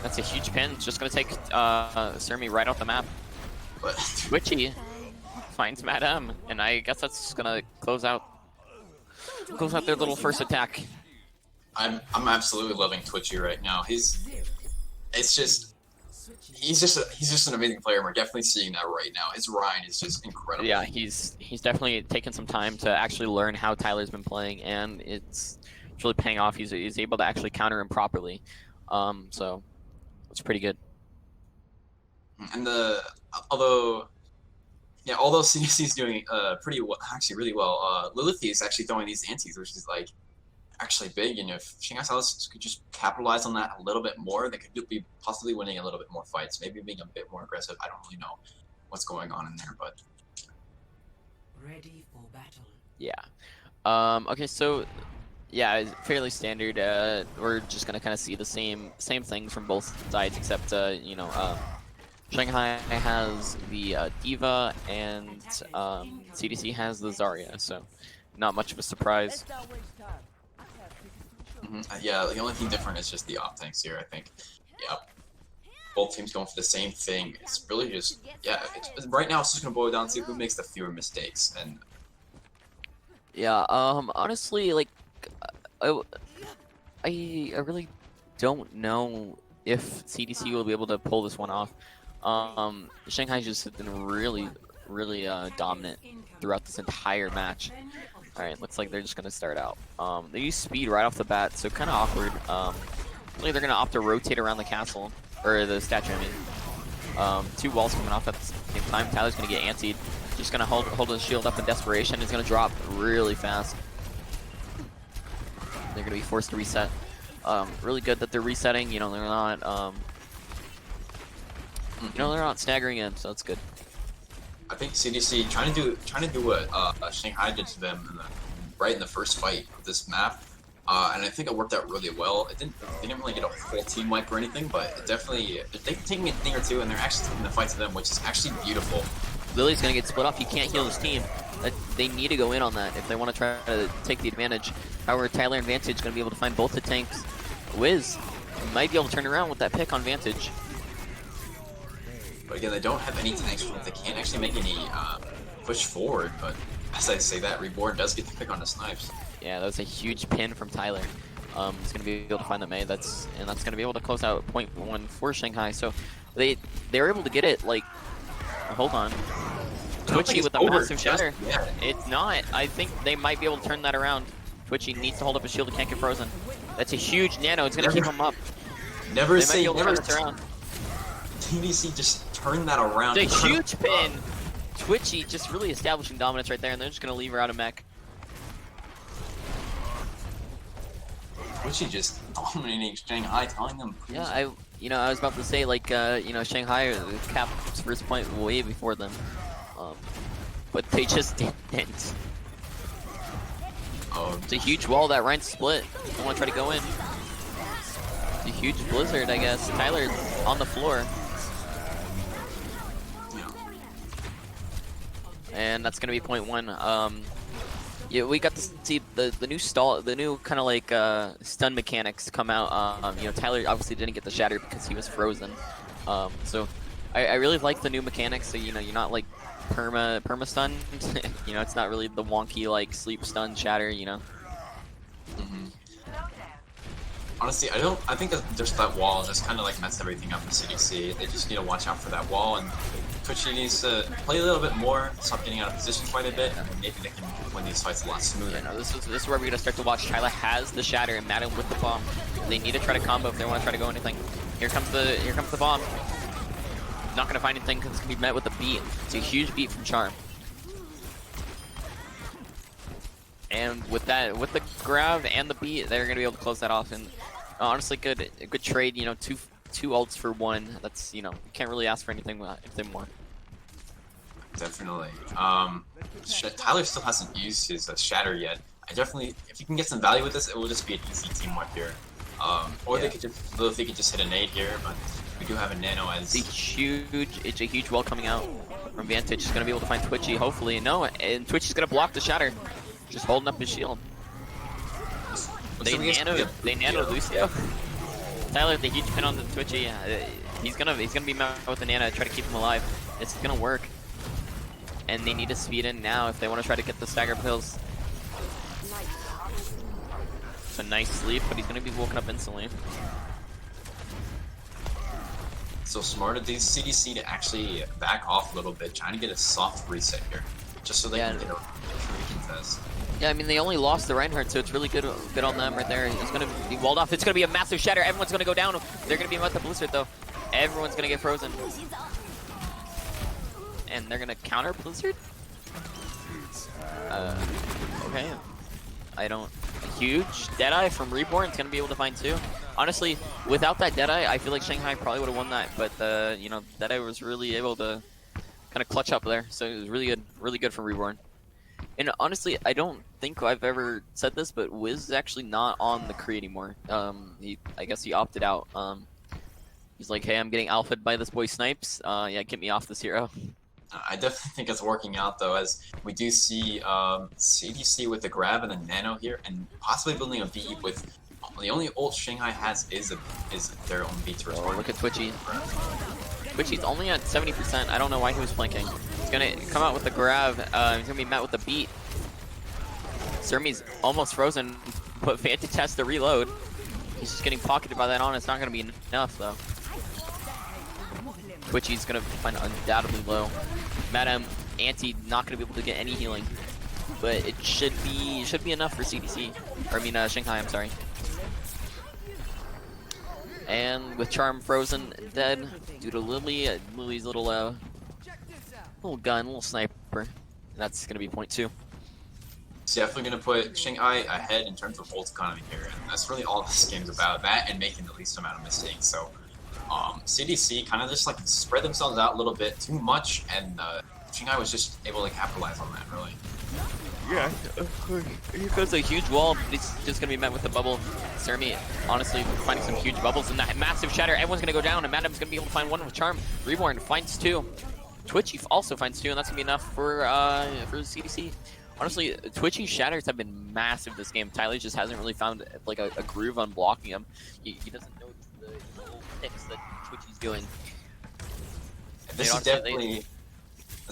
That's a huge pin. It's just gonna take Surmi right off the map. Twitchy finds Mad M, and I guess that's just gonna close out their little first attack. I'm absolutely loving Twitchy right now. He's just an amazing player. We're definitely seeing that right now. His Ryan is just incredible. Yeah, he's definitely taken some time to actually learn how Tyler's been playing, and it's really paying off. He's able to actually counter him properly. So it's pretty good. And although CDC is doing pretty well, actually really well, Lilith is actually throwing these antis, which is like actually big. And if Shanghai Sellouts could just capitalize on that a little bit more, they could be possibly winning a little bit more fights, maybe being a bit more aggressive. I don't really know what's going on in there, but Ready for battle. Yeah. Okay, so yeah, it's fairly standard. We're just gonna kind of see the same things from both sides, except Shanghai has the Diva and CDC has the Zarya, so not much of a surprise. yeah, the only thing different is just the op tanks here, I think. Yeah, both teams going for the same thing. It's really just, yeah, right now it's just going to boil down to who makes the fewer mistakes. And Yeah, honestly, like, I really don't know if CDC will be able to pull this one off. Shanghai's just been really dominant throughout this entire match. Alright, looks like they're just going to start out. They use speed right off the bat, so kind of awkward. Really, they're going to opt to rotate around the castle, or the statue, I mean. Two walls coming off at the same time. Tyler's going to get antied. Just going to hold his shield up in desperation. He's going to drop really fast. They're going to be forced to reset. Really good that they're resetting. You know, they're not, they're not staggering in, so that's good. I think CDC trying to do what Shanghai did to them right in the first fight of this map, and I think it worked out really well. They didn't really get a full team wipe or anything, but it definitely they're taking a thing or two, and they're actually taking the fight to them, which is actually beautiful. Lily's gonna get split off. He can't heal his team. They need to go in on that if they want to try to take the advantage. However, Tyler and Vantage gonna be able to find both the tanks. Wiz might be able to turn around with that pick on Vantage. But again, they don't have any tanks. They can't actually make any push forward. But as I say that, Reborn does get the pick on the snipes. Yeah, that was a huge pin from Tyler. He's gonna be able to find the Mei. That's gonna be able to close out point 1 for Shanghai. So they were able to get it. Like, hold on, Twitchy with a massive shatter. Yeah. It's not. I think they might be able to turn that around. Twitchy needs to hold up his shield. He can't get frozen. That's a huge nano. It's gonna keep him up. Never They say might be able to never. turn this around. TDC just turned that around. It's a huge pin. Twitchy just really establishing dominance right there, and they're just gonna leave her out of mech. Twitchy just dominating Shanghai, telling them. Yeah, I was about to say, like, Shanghai capped first point way before them, but they just didn't. Oh, It's a huge wall that Ryan's split. Don't want to try to go in. It's a huge blizzard, I guess. Tyler's on the floor, yeah. and that's gonna be point 1. Yeah, we got to see the new kind of like stun mechanics come out. Tyler obviously didn't get the shatter because he was frozen. So I really like the new mechanics. So you're not like perma stunned. It's not really the wonky like sleep stun shatter. Honestly, I think that just that wall just kind of like messed everything up for CDC. They just need to watch out for that wall, and Twitchy needs to play a little bit more, stop getting out of position quite a bit, and maybe they can win these fights a lot smoother. Yeah, no, this is where we're gonna start to watch. Tyler has the shatter and Madden with the bomb. They need to try to combo if they want to try to go anything. Here comes the bomb. Not gonna find anything because it's gonna be met with a beat. It's a huge beat from Charm. And with the grab and the beat, they're gonna be able to close that off. And honestly, good trade. Two ults for one. That's you can't really ask for anything more. Definitely. Tyler still hasn't used his shatter yet. If you can get some value with this, it will just be an easy team wipe here. Or Yeah. they could just hit a nade here, but we do have a nano as. It's a huge wall coming out from Vantage. He's gonna be able to find Twitchy, hopefully. No, and Twitchy's gonna block the shatter. Just holding up his shield. They nano Lucio. Tyler, the huge pin on the Twitchy. He's gonna be met with the nano to try to keep him alive. It's gonna work. And they need to speed in now if they want to try to get the stagger pills. It's a nice sleep, but he's gonna be woken up instantly. So smart of these CDC to actually back off a little bit, trying to get a soft reset here, just so they can get a free contest. Yeah, I mean, they only lost the Reinhardt, so it's really good on them right there. It's going to be walled off. It's going to be a massive shatter. Everyone's going to go down. They're going to be with the Blizzard, though. Everyone's going to get frozen. And they're going to counter Blizzard? Okay. I don't... Huge. Deadeye from Reborn is going to be able to find two. Honestly, without that Deadeye, I feel like Shanghai probably would have won that. But, you know, Deadeye was really able to kind of clutch up there. So it was really good from Reborn. And honestly, I don't think I've ever said this, but Wiz is actually not on the Kree anymore. I guess he opted out. He's like, hey, I'm getting alphaed by this boy Snipes. Yeah, get me off this hero. I definitely think it's working out though, as we do see CDC with the grab and the nano here, and possibly building a V with the only ult Shanghai has is their own V to respond. Oh, look at Twitchy. Twitchy's only at 70%. I don't know why he was flanking. He's gonna come out with the grab. He's gonna be met with the beat. Sermi's almost frozen, but Fanta test to reload. He's just getting pocketed by that on. It's not gonna be enough though. Twitchy's gonna find undoubtedly low. Madam Anti not gonna be able to get any healing, but it should be enough for CDC. Or I mean Shanghai. I'm sorry. And with Charm frozen dead due to Lily's little gun, little sniper. That's gonna be point 2. It's definitely gonna put Shanghai ahead in terms of ult economy here, and that's really all this game's about. That and making the least amount of mistakes. So CDC kind of just like spread themselves out a little bit too much, and Shanghai was just able to capitalize on that really. Yeah, here goes a huge wall, but it's just gonna be met with a bubble. Sermi, honestly, finding some huge bubbles in that massive shatter. Everyone's gonna go down, and Madam's gonna be able to find one with Charm. Reborn finds 2. Twitchy also finds 2, and that's gonna be enough for CDC. Honestly, Twitchy's shatters have been massive this game. Tyler just hasn't really found like a groove on blocking him. He doesn't know the little picks that Twitchy's doing. This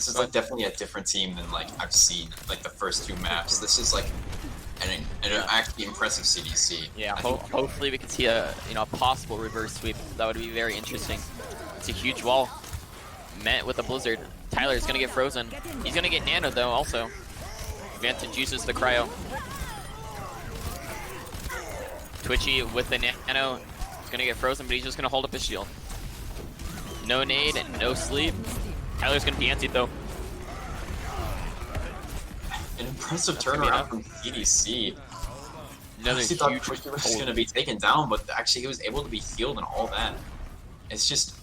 is like definitely a different team than like I've seen like the first 2 maps. This is like an actually impressive CDC. Yeah, hopefully we can see a possible reverse sweep. That would be very interesting. It's a huge wall met with a blizzard. Tyler's gonna get frozen. He's gonna get nano though also. Vanta juices the cryo. Twitchy with the nano. He's gonna get frozen, but he's just gonna hold up his shield. No nade and no sleep. Tyler's gonna be antied though. An impressive turnaround from CDC. Another huge thought Twitchy was gonna be taken down, but actually he was able to be healed and all that. It's just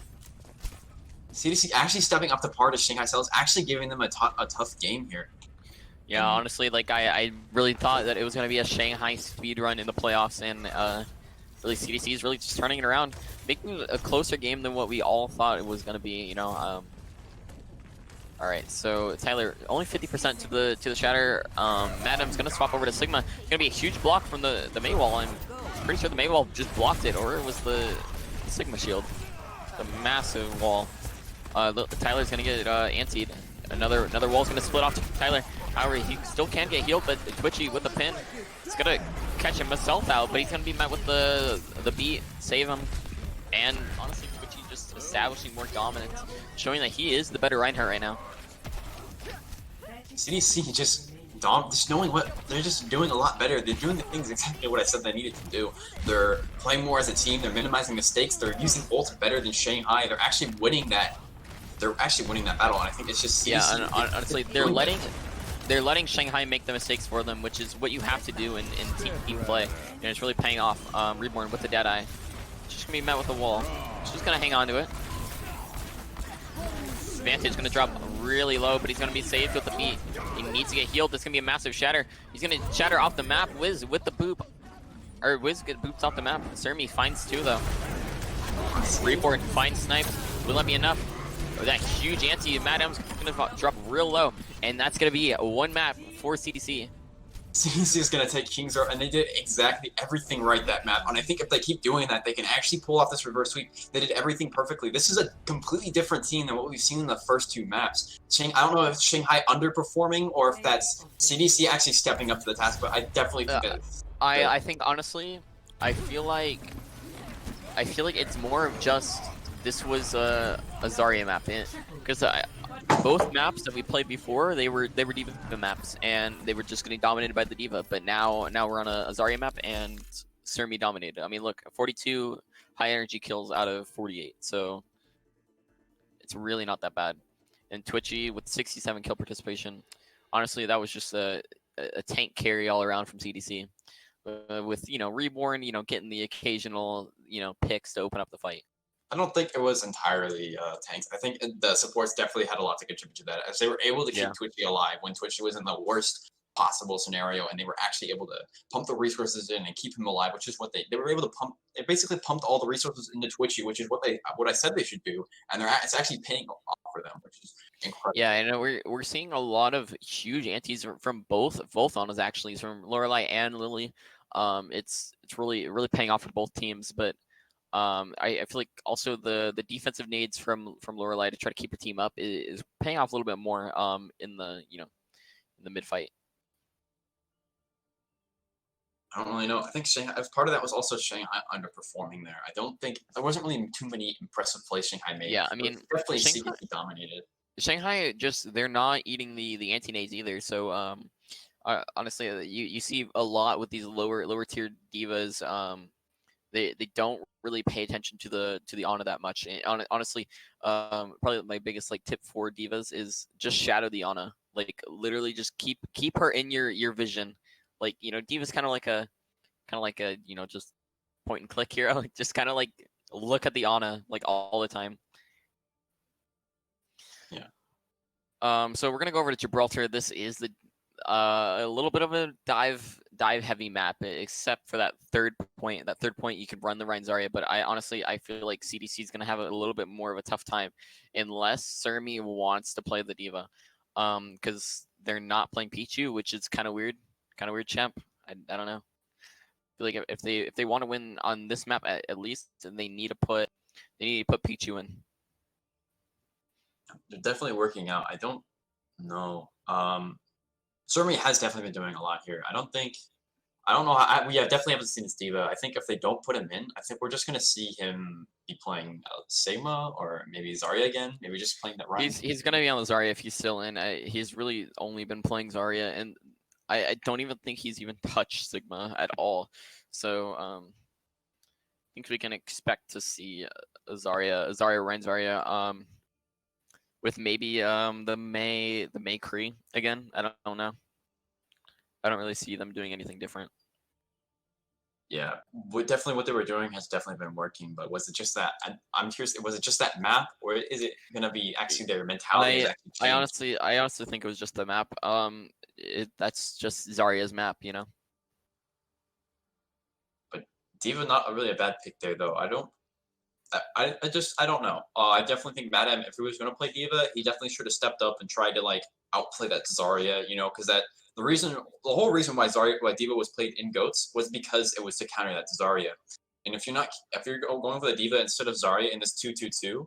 CDC actually stepping up to par to Shanghai Sellouts, actually giving them a tough game here. Yeah, honestly, like I really thought that it was gonna be a Shanghai speed run in the playoffs, and really CDC is really just turning it around, making it a closer game than what we all thought it was gonna be. You know. All right, so Tyler only 50% to the shatter. Madam's gonna swap over to Sigma. It's gonna be a huge block from the May wall. I'm pretty sure the May wall just blocked it, or it was the Sigma shield. The massive wall. Tyler's gonna get antied. Another wall's gonna split off to Tyler. However, he still can get healed, but Twitchy with the pin, it's gonna catch himself out. But he's gonna be met with the beat, save him, and honestly, Twitchy just establishing more dominance, showing that he is the better Reinhardt right now. CDC just knowing what they're just doing a lot better. They're doing the things exactly what I said they needed to do. They're playing more as a team. They're minimizing mistakes. They're using ult better than Shanghai. They're actually winning that. They're actually winning that battle, and I think it's just CDC. Yeah, and honestly, they're letting Shanghai make the mistakes for them, which is what you have to do in team play. And it's really paying off. Reborn with the Deadeye. She's gonna be met with a wall. She's gonna hang on to it. Vantage gonna drop really low, but he's gonna be saved with the beat. He needs to get healed. This is gonna be a massive shatter. He's gonna shatter off the map. Wiz with the boop. Or Wiz get boops off the map. Sermi finds 2 though. Reborn finds Snipe. Will that be enough? Oh, that huge anti. Madam's gonna drop real low, and that's gonna be 1 map for CDC. CDC is gonna take King's Row, and they did exactly everything right that map. And I think if they keep doing that, they can actually pull off this reverse sweep. They did everything perfectly. This is a completely different team than what we've seen in the first 2 maps. I don't know if Shanghai underperforming or if that's CDC actually stepping up to the task, but I definitely think that. I think honestly, I feel like it's more of just this was a Zarya map, because both maps that we played before, they were D.Va maps, and they were just getting dominated by the D.Va. But now we're on a Zarya map, and Surmi dominated. I mean, look, 42 high energy kills out of 48, so it's really not that bad. And Twitchy with 67 kill participation, honestly, that was just a tank carry all around from CDC. With Reborn, getting the occasional picks to open up the fight. I don't think it was entirely tanks. I think the supports definitely had a lot to contribute to that, as they were able to keep Twitchy alive when Twitchy was in the worst possible scenario, and they were actually able to pump the resources in and keep him alive, which is what they were able to pump. They basically pumped all the resources into Twitchy, which is what I said they should do, and it's actually paying off for them, which is incredible. Yeah, I know we're seeing a lot of huge antis from both Anas actually, from Lorelei and Lily. It's really paying off for both teams, but I feel like also the defensive nades from Lorelei to try to keep her team up is paying off a little bit more in the in the mid fight. I don't really know. I think Shanghai, as part of that was also Shanghai underperforming there. I don't think there wasn't really too many impressive plays Shanghai made. Yeah, I mean, definitely Shanghai CDC dominated. Shanghai they're not eating the anti-nades either. So honestly, you see a lot with these lower tier divas. They don't really pay attention to the Ana that much. And honestly, probably my biggest tip for divas is just shadow the Ana. Like literally just keep her in your vision. Like Diva's kind of like a just point and click hero. Just kind of like look at the Ana all the time. Yeah. So we're gonna go over to Gibraltar. This is a little bit of a dive heavy map, except for that third point. That third point you can run the Rein Zarya, but I feel like CDC is gonna have a little bit more of a tough time unless Surmi wants to play the D.Va, because they're not playing Pichu, which is kind of weird, champ. I don't know. I feel like if they want to win on this map at least, they need to put Pichu in. They're definitely working out. I don't know. Surmi has definitely been doing a lot here. I don't know how. We definitely haven't seen this D.Va. I think if they don't put him in, I think we're just gonna see him be playing Sigma or maybe Zarya again. Maybe just playing that Rein. He's gonna be on the Zarya if he's still in. He's really only been playing Zarya, and I don't even think he's even touched Sigma at all. So I think we can expect to see a Zarya Rein Zarya with maybe the May Kree again. I don't know. I don't really see them doing anything different. Yeah, definitely what they were doing has definitely been working. But was it just that? I'm curious. Was it just that map, or is it gonna be actually their mentality? I honestly think it was just the map. That's just Zarya's map, But D.Va not really a bad pick there, though. I don't know. I definitely think Madam, if he was going to play D.Va, he definitely should have stepped up and tried to outplay that Zarya, because the whole reason why D.Va was played in GOATS was because it was to counter that Zarya. And if you're going for the D.Va instead of Zarya in this 2-2-2,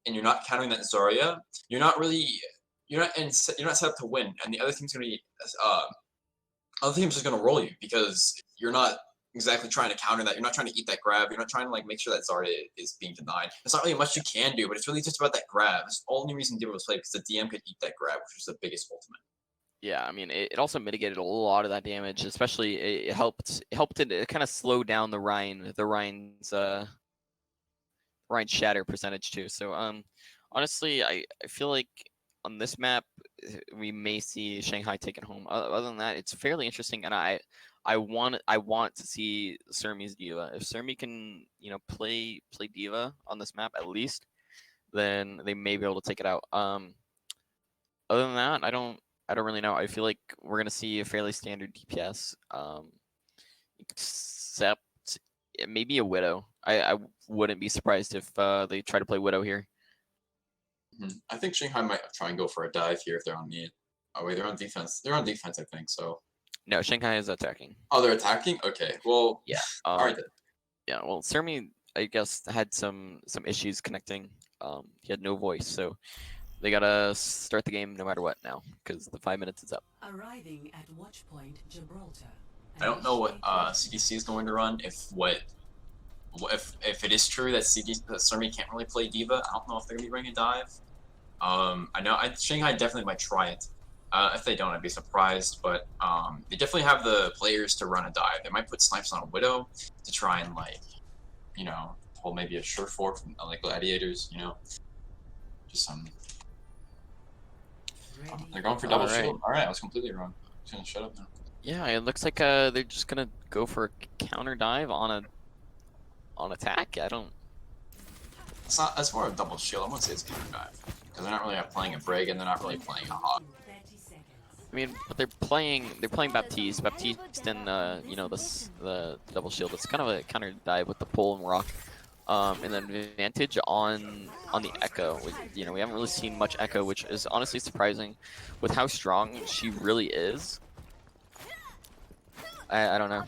and you're not countering that Zarya, you're not set up to win, and the other team's going to be just going to roll you because you're not exactly trying to counter that. You're not trying to eat that grab. You're not trying to make sure that Zarya is being denied. There's not really much you can do, but it's really just about that grab. It's the only reason D.Va was played because the DM could eat that grab, which was the biggest ultimate. Yeah, I mean, it also mitigated a lot of that damage. Especially, it helped to kind of slow down the Rein's shatter percentage too. So honestly, I feel like on this map we may see Shanghai take it home. Other than that, it's fairly interesting, and I want to see Surmi's D.Va. If Surmi can play D.Va on this map at least, then they may be able to take it out. Other than that, I don't really know. I feel like we're gonna see a fairly standard DPS, except maybe a Widow. I wouldn't be surprised if they try to play Widow here. I think Shanghai might try and go for a dive here if they're on mid. Oh wait, they're on defense. They're on defense, I think. So. No, Shanghai is attacking. Oh, they're attacking. Okay. Well. Yeah. All right. Yeah. Well, Surmi, I guess, had some issues connecting. He had no voice, so they gotta start the game no matter what now because the 5 minutes is up. Arriving at watch point Gibraltar. I don't know what CDC is going to run. If it is true that Surmi can't really play D.Va, I don't know if they're gonna be running a dive. I know Shanghai definitely might try it. If they don't, I'd be surprised. But they definitely have the players to run a dive. They might put snipes on a Widow to try and like, you know, pull maybe a Surefour from like Gladiators. You know, just some. They're going for double shield. All right, I was completely wrong. I'm just gonna shut up now. Yeah, it looks like they're just gonna go for a counter dive on attack. I don't. It's not. It's more of a double shield. I wouldn't say it's counter dive because they're not really playing a Brig and they're not really playing a Hog. I mean, but they're playing Baptiste. Baptiste and you know, the double shield. It's kind of a counter dive with the pull and rock. And then advantage on the Echo. You know, we haven't really seen much Echo, which is honestly surprising with how strong she really is. I don't know.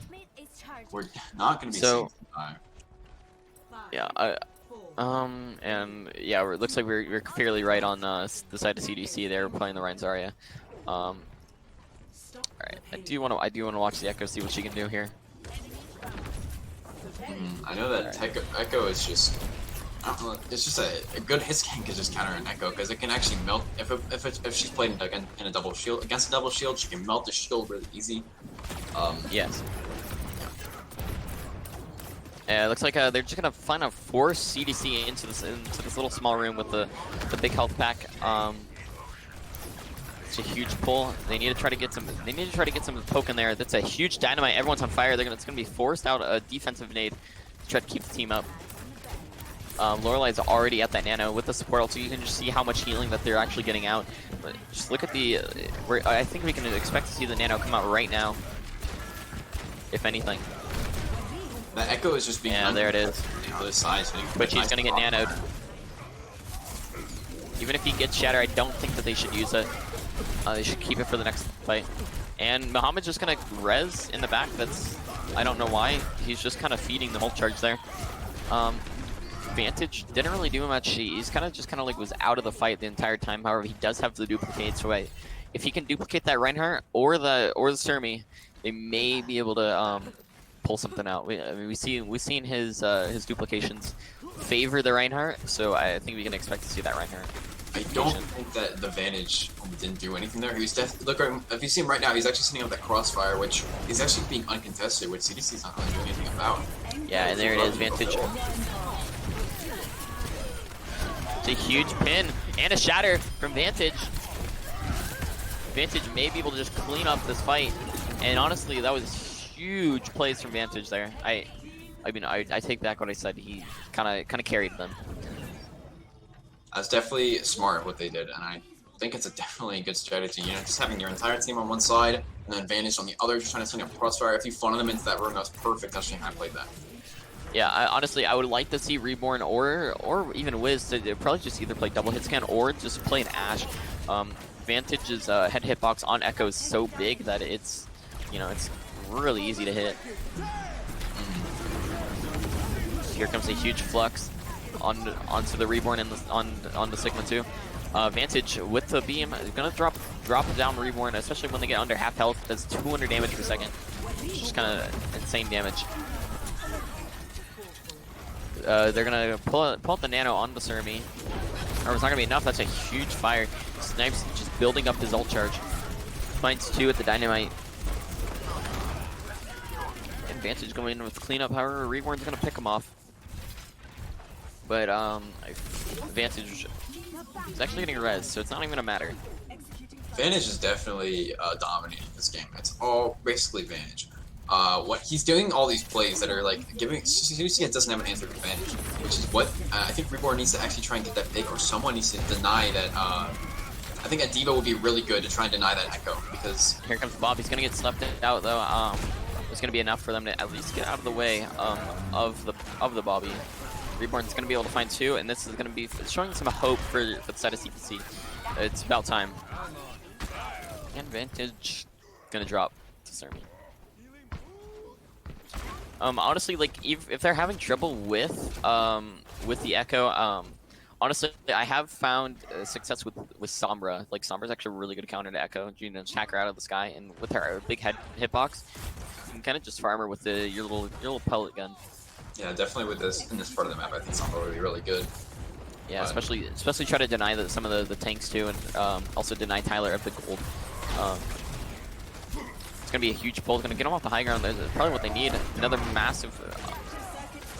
We're not going to be So, seeing time. Yeah, and yeah, it looks like we're fairly right on the side of CDC there. We're playing the Rein Zarya. All right, I do want to watch the Echo, see what she can do here. I know that Echo is just, I don't know, it's just a good hit scan can just counter an Echo because it can actually melt if she's played in a double shield against a double shield, she can melt the shield really easy. Yes. It looks like they're just gonna finally force CDC into this little small room with the big health pack. It's a huge pull. They need to try to get some. They need to try to get some poke in there. That's a huge dynamite. Everyone's on fire. It's gonna be forced out a defensive nade to try to keep the team up. Lorelai's already at that nano with the support ult, so you can just see how much healing that they're actually getting out. But just look at the. I think we can expect to see the nano come out right now, if anything. The Echo is just being. Yeah, there it is. The other side, so but she's gonna get nanoed. Even if he gets shatter, I don't think that they should use it. They should keep it for the next fight. And Muhammad's just gonna res in the back. That's, I don't know why. He's just kind of feeding the ult charge there. Vantage didn't really do much. He's kind of like was out of the fight the entire time. However, he does have the duplicate, so if he can duplicate that Reinhardt or the Surmi, they may be able to pull something out. I mean, we've seen his duplications favor the Reinhardt, so I think we can expect to see that Reinhardt. I don't think that the Vantage didn't do anything there. He was look, if you see him right now, he's actually sitting up that crossfire, which is actually being uncontested, which CDC's not really doing anything about. Yeah, and there it is, Vantage. It's a huge pin and a shatter from Vantage. Vantage may be able to just clean up this fight, and honestly, that was huge plays from Vantage there. I mean, I take back what I said. He kind of carried them. That's definitely smart what they did, and I think it's definitely a good strategy. You know, just having your entire team on one side and then Vantage on the other, just trying to swing a crossfire. If you funnel them into that room, that was perfect. How Shanghai played that. Yeah, honestly, I would like to see Reborn or even Wiz to probably just either play double hit scan or just play an Ashe. Vantage's head hitbox on Echo is so big that it's, you know, it's really easy to hit. Here comes a huge flux onto the Reborn and on the Sigma 2. Vantage with the beam is gonna drop down Reborn, especially when they get under half health. Does 200 damage per second. It's just kind of insane damage. They're gonna pull out the nano on the Surmi. Or it's not gonna be enough. That's a huge fire. Snipes just building up his ult charge. Finds 2 at the dynamite. Advantage going in with cleanup. However, Reborn's gonna pick him off. But Vantage is actually getting res, so it's not even gonna matter. Vantage is definitely dominating this game. It's all basically Vantage. What he's doing, all these plays that are like giving CDC doesn't have an answer for Vantage, which is what I think Reborn needs to actually try and get that pick, or someone needs to deny that. I think a D.Va would be really good to try and deny that Echo, because here comes Bob. He's gonna get slept out though. It's gonna be enough for them to at least get out of the way of the Bobby. Reborn's gonna be able to find 2, and this is gonna be showing some hope for the side of CDC. It's about time. And Vantage gonna drop to Surmi. Honestly, like if they're having trouble with the Echo, honestly, I have found success with Sombra. Like Sombra's actually a really good counter to Echo. You know, just hack her out of the sky, and with her big hitbox, you can kind of just farm her with your little pellet gun. yeah, definitely with this in this part of the map, I think Sombra would be really good. Yeah, But especially try to deny some of the tanks too, and also deny Tyler of the gold. It's gonna be a huge pull. It's gonna get him off the high ground. That's probably what they need. Another massive.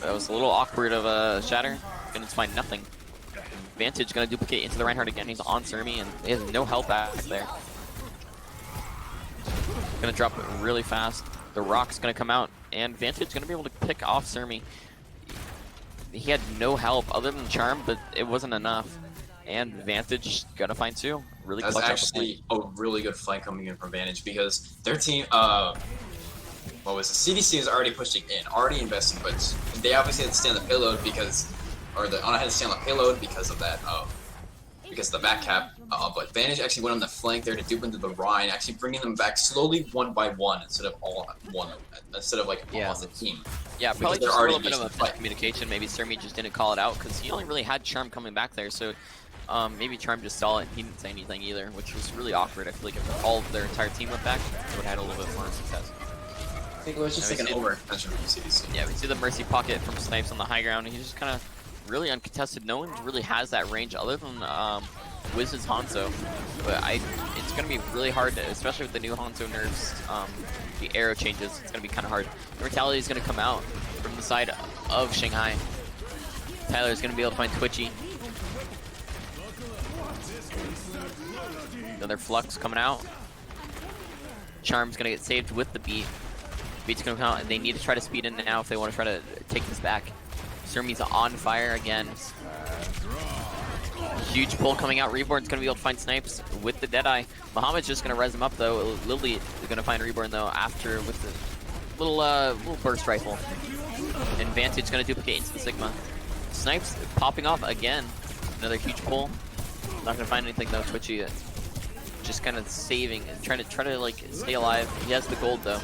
That was a little awkward of a shatter. Gonna find nothing. Vantage gonna duplicate into the Reinhardt again. He's on Surmi and he has no help back there. Gonna drop it really fast. The rock's gonna come out, and Vantage gonna be able to pick off Surmi. He had no help other than Charm, but it wasn't enough. And Vantage gonna find two. Really that's clutch out the actually a really good fight coming in from Vantage because their team, what was it? CDC is already pushing in, already investing, but they obviously had to stay on the payload because, or the Ana had to stay on the payload because of that, because of the back cap. But Vantage actually went on the flank there to dupe into the Rhine, actually bringing them back slowly one by one instead of all at one, instead of like all as a team. Yeah, probably they're just a already little bit of a fight. miscommunication. Maybe Surmi just didn't call it out because he only really had Charm coming back there. So maybe Charm just saw it and he didn't say anything either, which was really awkward. I feel like if all of their entire team went back, they would have had a little bit more success. I think it was just like an over-attention from CDC. Yeah, we see the Mercy pocket from Snipes on the high ground. He's just kind of really uncontested. No one really has that range other than Wiz's Hanzo. But it's going to be really hard, especially with the new Hanzo nerfs, the arrow changes. It's going to be kind of hard. Immortality is going to come out from the side of Shanghai. Tyler is going to be able to find Twitchy. Another Flux coming out. Charm's going to get saved with the beat. Beat's going to come out, and they need to try to speed in now if they want to try to take this back. Surmi's on fire again. Huge pull coming out. Reborn's going to be able to find Snipes with the Deadeye. Muhammad's just going to res him up, though. Lily is going to find Reborn, though, after with the little burst rifle. And Vantage going to duplicate into the Sigma. Snipes popping off again. Another huge pull. Not going to find anything, though. Twitchy just kind of saving and trying to like stay alive. He has the gold, though.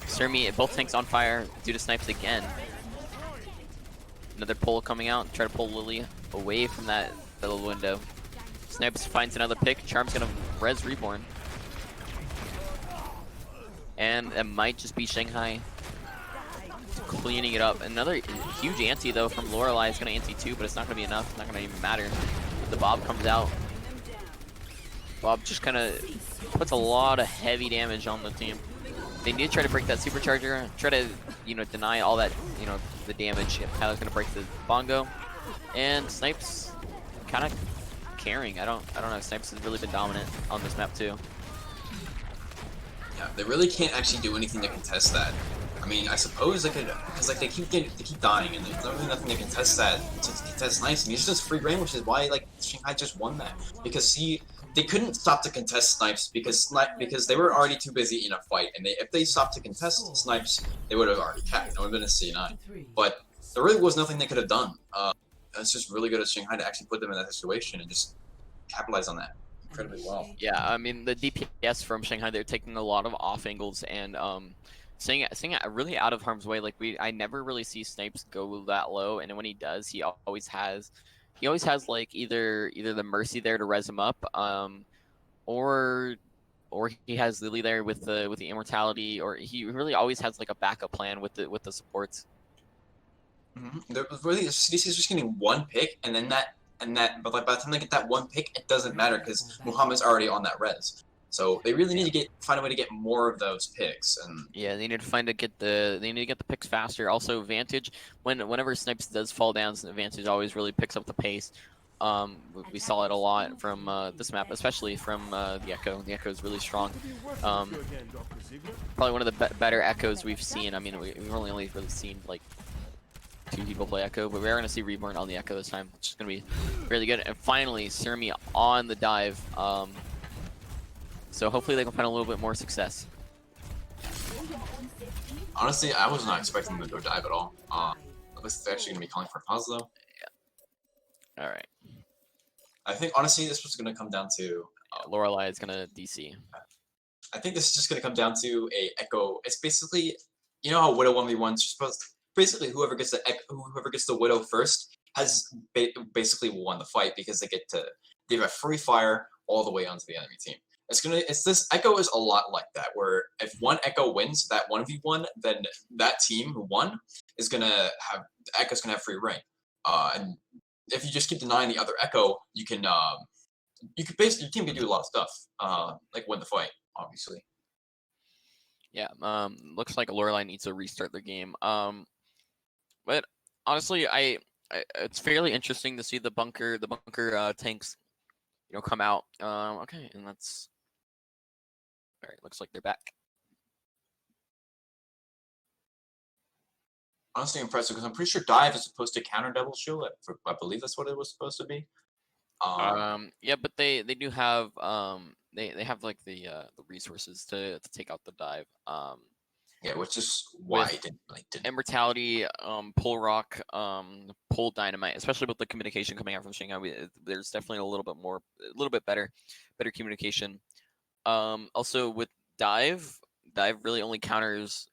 Surmi, both tanks on fire due to Snipes again. Another pull coming out. Try to pull Lily away from that little window. Snipes finds another pick. Charm's gonna res Reborn. And it might just be Shanghai cleaning it up. Another huge anti though from Lorelei. It's gonna anti too, but it's not gonna be enough. It's not gonna even matter. But the Bob comes out. Bob just kind of puts a lot of heavy damage on the team. They need to try to break that supercharger, try to, deny all that, the damage. Tyler's gonna break the bongo, and Snipes kind of carrying. I don't know. Snipes has really been dominant on this map too. Yeah, they really can't actually do anything to contest that. I mean, I suppose they could, because like they keep dying, and there's really nothing to contest that. To contest Snipes, and he's just free reign, which is why like Shanghai just won that, because they couldn't stop to contest Snipes because they were already too busy in a fight, and if they stopped to contest Snipes, they would have already capped. It would have been a C9. But there really was nothing they could have done. It's just really good at Shanghai to actually put them in that situation and just capitalize on that incredibly well. Yeah, I mean the DPS from Shanghai, they're taking a lot of off angles and staying really out of harm's way. Like I never really see Snipes go that low, and when he does, he always has like either the Mercy there to res him up, or he has Lily there with the immortality, or he really always has like a backup plan with the supports. Really, CDC is just getting one pick, and that, but like by the time they get that one pick, it doesn't matter because Muhammad's already on that res. So they really need to find a way to get more of those picks, and yeah, they need to get the picks faster. Also, Vantage, whenever Snipes does fall down, Vantage always really picks up the pace. We saw it a lot from this map, especially from the Echo. The Echo is really strong. Probably one of the better Echoes we've seen. I mean, we've only really seen like 2 people play Echo, but we're going to see Reborn on the Echo this time, which is going to be really good. And finally, Surmi on the dive. So hopefully they can find a little bit more success. honestly, I was not expecting them to go dive at all. At least they're actually going to be calling for a pause, though. Yeah. All right. I think, honestly, this was going to come down to... Lorelei is going to DC. I think this is just going to come down to a Echo. It's basically... You know how Widow 1v1's supposed to... Basically, whoever gets the Widow first has basically won the fight because they have a free fire all the way onto the enemy team. This Echo is a lot like that, where if one Echo wins that 1v1, then that team who won is gonna have Echo's gonna have free reign. And if you just keep denying the other echo, you can basically your team can do a lot of stuff, like win the fight, obviously. Yeah, looks like Lorelei needs to restart their game. But honestly, it's fairly interesting to see the bunker tanks, come out. Okay, and that's all right. Looks like they're back. Honestly impressive because I'm pretty sure dive is supposed to counter double shield. I believe that's what it was supposed to be. Yeah, but they do have they have like the resources to take out the dive. Yeah, which is why with it didn't. Immortality, Pull Rock, Pull Dynamite, especially with the communication coming out from Shanghai, there's definitely a little bit better communication. Also with dive really only counters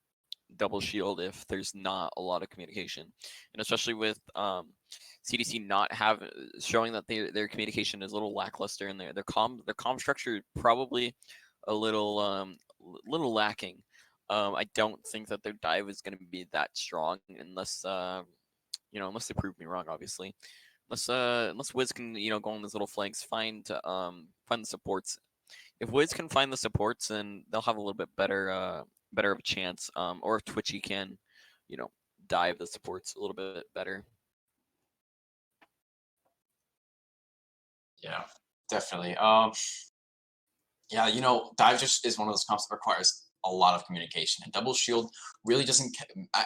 double shield if there's not a lot of communication, and especially with CDC not showing that their communication is a little lackluster and their comm structure probably a little lacking. I don't think that their dive is going to be that strong unless unless they prove me wrong, obviously. Unless Wiz can go on those little flanks, find the supports. If Wiz can find the supports, then they'll have a little bit better of a chance. Or if Twitchy can, dive the supports a little bit better. Yeah, definitely. Yeah, dive just is one of those comps that requires a lot of communication, and double shield really doesn't.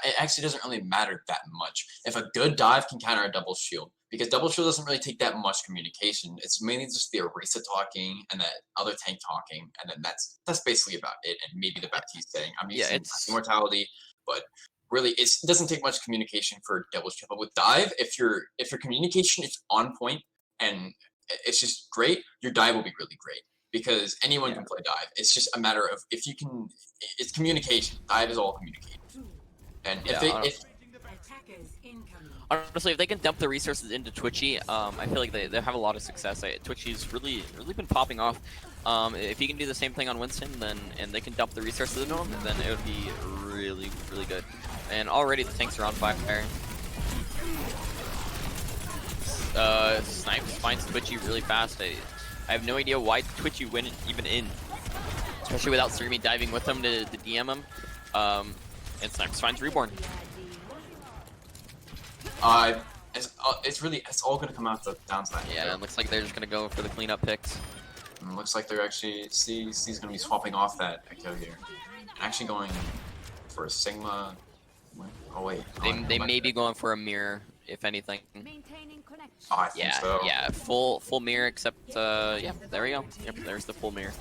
It actually doesn't really matter that much. If a good dive can counter a double shield, because double shield doesn't really take that much communication. It's mainly just the Orisa talking and that other tank talking, and then that's basically about it. And maybe the Baptiste saying, "I'm using immortality," but really, it doesn't take much communication for double shield. But with dive, if your communication is on point and it's just great, your dive will be really great. Because anyone can play dive. It's just a matter of if you can. It's communication. Dive is all communication. And honestly, if they can dump the resources into Twitchy, I feel like they have a lot of success. Twitchy's really been popping off. If you can do the same thing on Winston, and they can dump the resources into him, then it would be really good. And already the tanks are on fire. Snipes finds Twitchy really fast. I have no idea why Twitchy went even in, especially without Surimi diving with him to DM him. And Snipes finds Reborn. It's all gonna come out the downside. Yeah, it looks like they're just gonna go for the cleanup picks. And it looks like they're actually C's gonna be swapping off that Echo here, actually going for a Sigma. Oh wait, they may be going for a mirror, if anything. Oh, I think so. Yeah, full mirror, except yeah, there we go. Yep, there's the full mirror.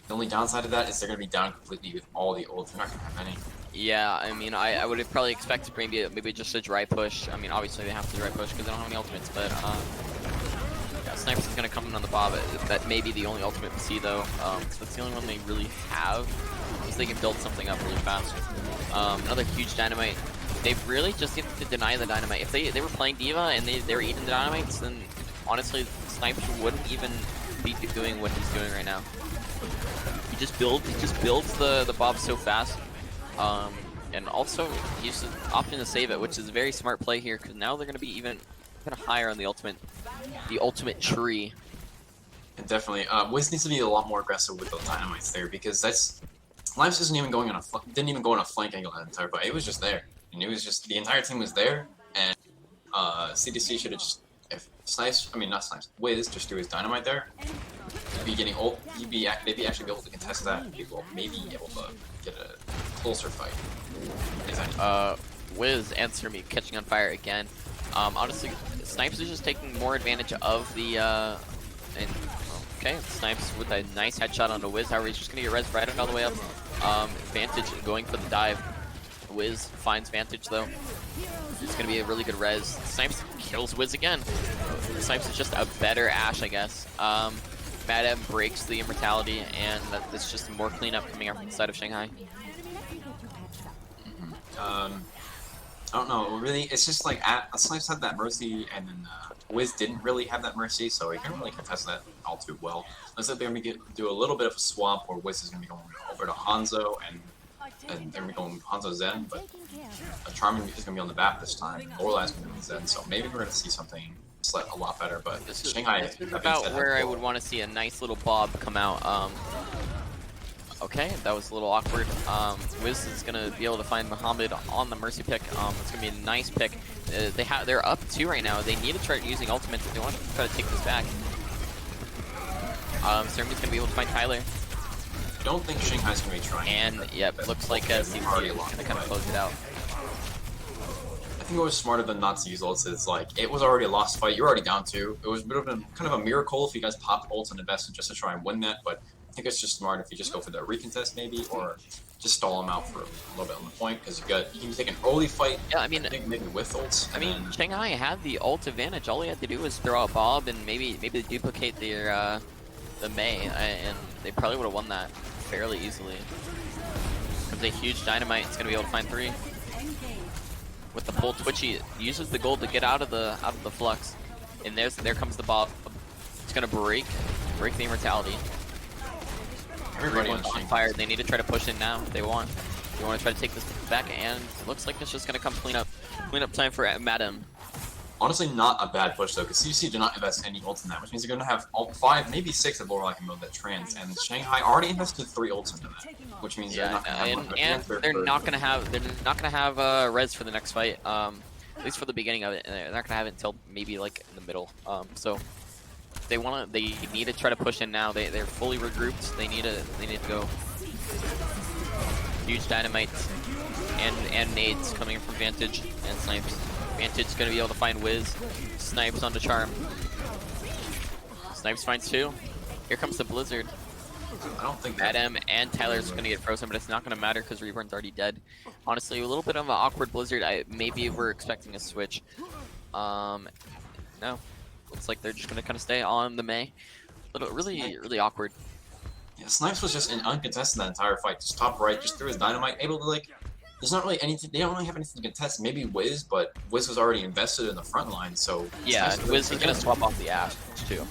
The only downside of that is they're gonna be down completely with all the ults. They're not gonna have any. Yeah, I mean, I would have probably expected maybe just a dry push. I mean, obviously they have to dry push because they don't have any ultimates, but yeah, Snipers is gonna come in on the Bob. That may be the only ultimate we see though. So that's the only one they really have, because they can build something up really fast. Another huge dynamite. They really just need to deny the dynamite. If they were playing D.Va and they were eating the dynamites, then honestly, Snipes wouldn't even be doing what he's doing right now. He just builds the Bob so fast. And also he's opting to save it, which is a very smart play here, because now they're going to be even higher on the ultimate tree. And definitely, Wiz needs to be a lot more aggressive with those dynamites there, because Limes didn't even go on a flank angle that entire fight. It was just there, and it was just the entire team was there, and CDC should have just Wiz just threw his dynamite there. He'd be getting ult. They'd actually be able to contest that. And people maybe able to get a closer fight. Wiz answer me catching on fire again. Honestly, Snipes is just taking more advantage of the okay, Snipes with a nice headshot on the Wiz. However, he's just gonna get res right all the way up. Vantage going for the dive. Wiz finds Vantage though. It's gonna be a really good res. Snipes kills Wiz again. Snipes is just a better Ashe, I guess. Madam breaks the immortality, and that's just more cleanup coming out from the side of Shanghai. I don't know, really, it's just like Snipes had that mercy, and then Wiz didn't really have that mercy, so he can't really contest that all too well. Looks like they're going to do a little bit of a swap where Wiz is going to be going over to Hanzo, and they're going to be going Hanzo Zen, but Charmin is going to be on the back this time. Lorelai's going to be on Zen, so maybe we're going to see something slept a lot better. But This Shanghai, is that being about said, where I had would want to see a nice little bob come out. Okay, that was a little awkward. Wiz is gonna be able to find Muhammad on the Mercy pick. It's gonna be a nice pick. They're up 2 right now. They need to try using ultimates if they want to try to take this back. Sermi's gonna be able to find Tyler. don't think Shanghai's gonna be trying. And yep, looks like CDC is gonna kind of close it out. I think what was smarter than not to use ults is like it was already a lost fight. You're already down 2. It was a bit of kind of a miracle if you guys popped ults and invested just to try and win that. But I think it's just smart if you just go for the recontest maybe, or just stall them out for a little bit on the point because you can take an early fight. Yeah, I mean, maybe with ults. I mean, Shanghai had the ult advantage. All he had to do was throw out Bob and maybe duplicate their the Mei, and they probably would have won that fairly easily. Comes a huge dynamite. It's gonna be able to find 3. With the pull, Twitchy uses the gold to get out of the flux, and there comes the Bob. It's gonna break the immortality. Everyone's on fire. They need to try to push in now if they want. They want to try to take this back, and it looks like it's just gonna come clean up time for Madam. Honestly, not a bad push though, because CDC did not invest any ults in that, which means you're gonna have 5, maybe 6 of Lorelei can build that trans, and Shanghai already invested 3 ults into that, which means they're not gonna have they're not gonna have res for the next fight. At least for the beginning of it, and they're not gonna have it until maybe like in the middle. So they need to try to push in now. They're fully regrouped. They need to go. Huge dynamite and nades coming from Vantage and Snipes. Vantage is going to be able to find Wiz. Snipes onto Charm. Snipes finds 2. Here comes the Blizzard. I don't think Adam and Tyler's going to get frozen, but it's not going to matter because Reborn's already dead. Honestly, a little bit of an awkward Blizzard. Maybe we're expecting a switch. No. Looks like they're just going to kind of stay on the Mei. Really awkward. Yeah, Snipes was just uncontested that entire fight. Just top right, just threw his dynamite, able to like. There's not really anything. They don't really have anything to contest. Maybe Wiz, but Wiz was already invested in the front line, so yeah, Wiz is gonna swap off the Ash too.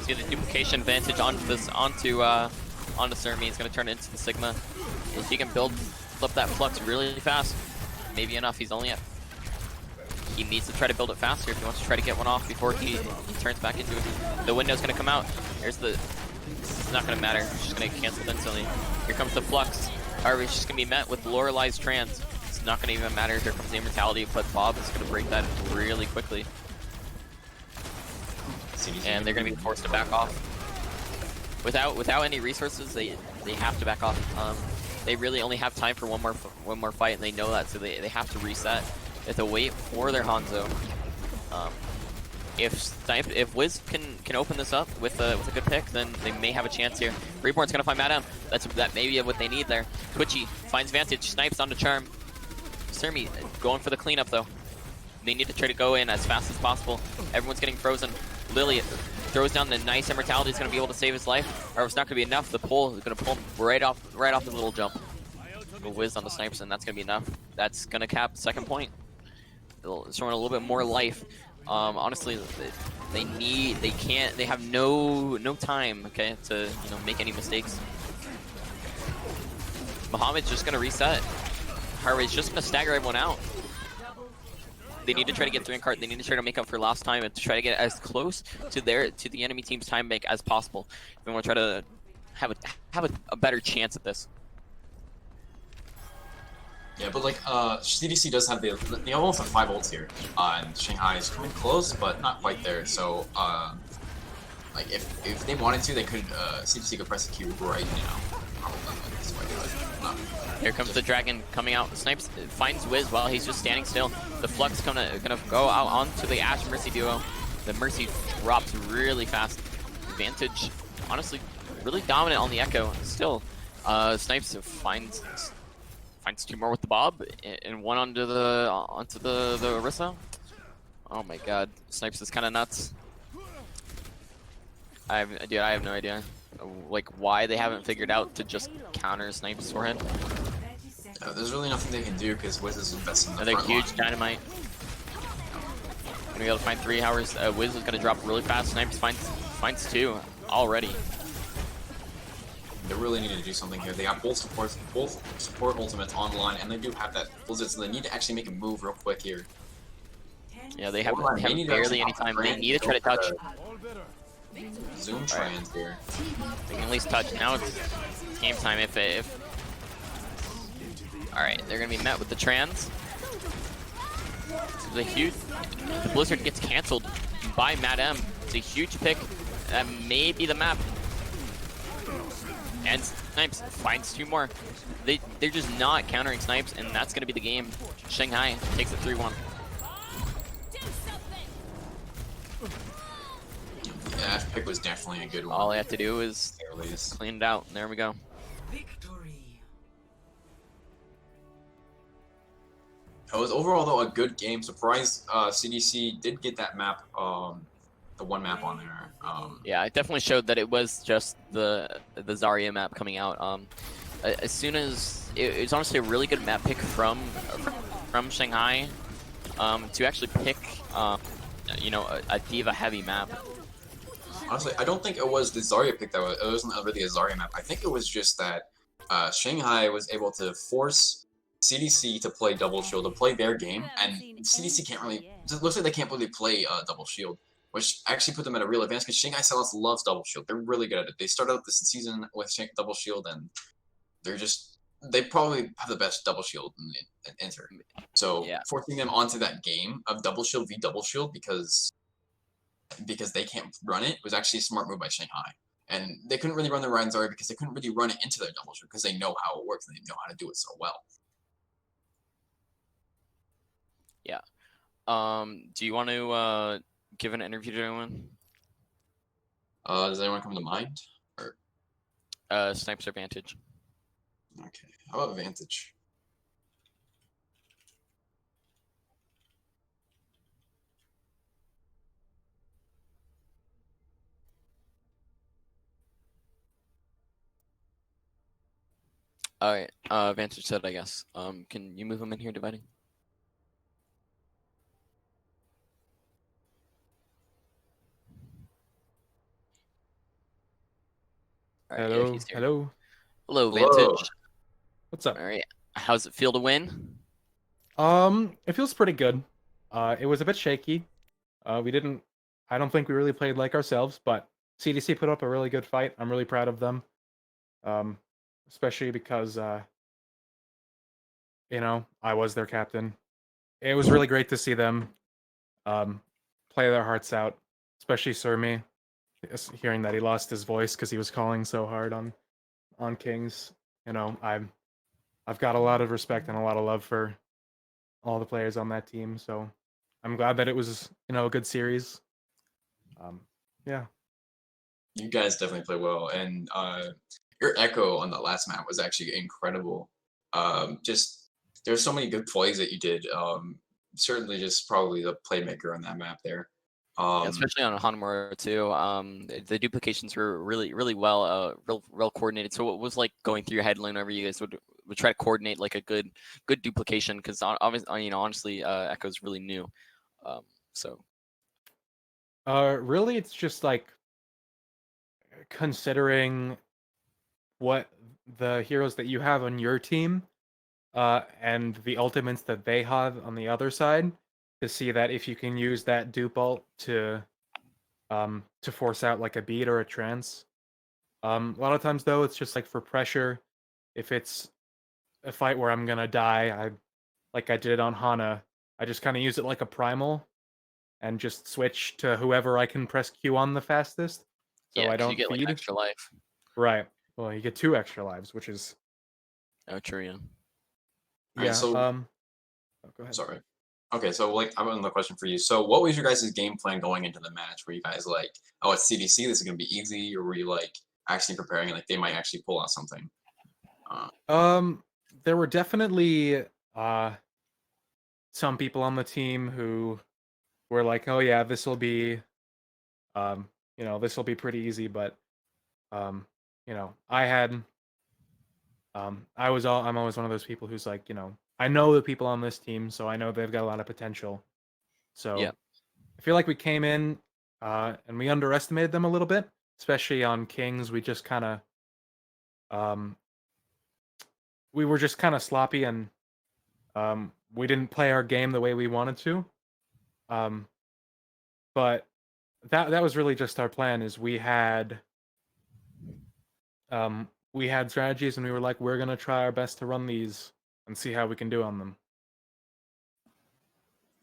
See the duplication advantage onto Sermi. He's gonna turn it into the Sigma. If he can build up that flux really fast, maybe enough. He needs to try to build it faster if he wants to try to get one off before he turns back into it. The window's gonna come out. It's not gonna matter. It's just gonna get canceled instantly. Here comes the flux. However, it's just gonna be met with Lorelei's trans. It's not gonna even matter. Here comes the immortality, but Bob is gonna break that really quickly. And they're gonna be forced to back off. Without any resources, they have to back off. They really only have time for one more fight, and they know that, so they have to reset. They have to wait for their Hanzo. If Wiz can open this up with a good pick, then they may have a chance here. Reborn's gonna find Madam. That may be what they need there. Twitchy finds Vantage, snipes onto Charm. Sermi going for the cleanup though. They need to try to go in as fast as possible. Everyone's getting frozen. Lily throws down the nice immortality. He's gonna be able to save his life, or it's not gonna be enough. The pull is gonna pull him right off the little jump. Wiz on the snipes, and that's gonna be enough. That's gonna cap second point. Showing a little bit more life. Honestly, they have no time, okay, to make any mistakes. Muhammad's just gonna reset. Harvey's just gonna stagger everyone out. They need to try to get 3 in cart. They need to try to make up for lost time and to try to get as close to the enemy team's time bank as possible. If they want to try to have a better chance at this. Yeah, but like CDC does have they almost have 5 ults here, and Shanghai is coming close, but not quite there. So like if they wanted to, they could CDC could press the Q right now. Here comes the dragon coming out. Snipes finds Wiz while he's just standing still. The flux gonna go out onto the Ash Mercy duo. The Mercy drops really fast. Vantage, honestly, really dominant on the Echo. Still, Snipes finds 2 more with the Bob and 1 onto the Orisa. Oh my god, Snipes is kind of nuts. I have no idea, like why they haven't figured out to just counter Snipes' forehead. There's really nothing they can do because Wiz is investing in the Another front huge line. dynamite. Gonna be able to find 3 hours. Wiz is gonna drop really fast. Snipes finds 2 already. They really need to do something here. They got both support ultimates online, and they do have that Blizzard, so they need to actually make a move real quick here. Yeah, they have They have need to barely actually any pop the time. They trans need to and try go to for touch. the Zoom trans here. They can at least touch. Now it's game time. If all right, they're gonna be met with the trans. This is a huge. The Blizzard gets canceled by Mad M. It's a huge pick. That may be the map. And Snipes finds 2 more. They're just not countering Snipes, and that's gonna be the game. Shanghai takes it 3-1. Yeah, that pick was definitely a good one. All I have to do is clean it out. There we go. Victory. It was overall though a good game. Surprised CDC did get that map, the one map on there. Yeah, it definitely showed that it was just the Zarya map coming out. As soon as it was honestly a really good map pick from Shanghai, to actually pick, you know, a D.Va heavy map. Honestly, I don't think it was the Zarya pick that was. It wasn't really a Zarya map. I think it was just that Shanghai was able to force CDC to play double shield, to play their game, and CDC can't really. It looks like they can't really play double shield, which actually put them at a real advantage because Shanghai Sellouts loves double shield. They're really good at it. They started out this season with double shield, and they probably have the best double shield in Inter. So Yeah. forcing them onto that game of double shield v double shield because they can't run it was actually a smart move by Shanghai. And they couldn't really run the Ryan Zarya because they couldn't really run it into their double shield because they know how it works and they know how to do it so well. Yeah. Do you want to give an interview to anyone? Does anyone come to mind? Snipes or Vantage? Okay. How about Vantage? All right. Vantage said, I guess. Can you move him in here, dividing? All right, yeah, Hello, he's here. hello. Hello, Hello. Vantage. What's up? All right. How's it feel to win? It feels pretty good. It was a bit shaky. I don't think we really played like ourselves, but CDC put up a really good fight. I'm really proud of them. Um, Especially because I was their captain. It was really great to see them play their hearts out, especially Surmi, hearing that he lost his voice because he was calling so hard on Kings. I've got a lot of respect and a lot of love for all the players on that team, so I'm glad that it was a good series. Yeah. You guys definitely play well, and your echo on the last map was actually incredible. Just there's so many good plays that you did. Certainly, just probably the playmaker on that map there. Yeah, especially on Hanamura too. The duplications were really well, real coordinated. So what was like going through your head whenever you guys would try to coordinate like a good duplication? Because obviously, honestly, Echo's really new. So Really, it's just like considering what the heroes that you have on your team, and the ultimates that they have on the other side, to see that if you can use that dupe ult to force out like a beat or a trance. A lot of times though, it's just like for pressure. If it's a fight where I'm gonna die, like I did on Hana, I just kind of use it like a primal and just switch to whoever I can press Q on the fastest, so yeah, I 'cause don't you get like feed. an extra life. Right. Well, you get 2 extra lives, which is Oh, true. Yeah. Alright, yeah. so Oh, go ahead. sorry. Okay, so like I have another question for you. So what was your guys' game plan going into the match? Were you guys like, oh, it's CDC, this is gonna be easy, or were you like actually preparing like they might actually pull out something? There were definitely some people on the team who were like, "Oh yeah, this will be, this will be pretty easy." But I had, I'm always one of those people who's like, I know the people on this team, so I know they've got a lot of potential. So Yeah. I feel like we came in, and we underestimated them a little bit, especially on Kings. We just kind of Um, we were just kind of sloppy, and we didn't play our game the way we wanted to. Um, but that was really just our plan. Is we had strategies, and we were like, we're gonna try our best to run these and see how we can do on them.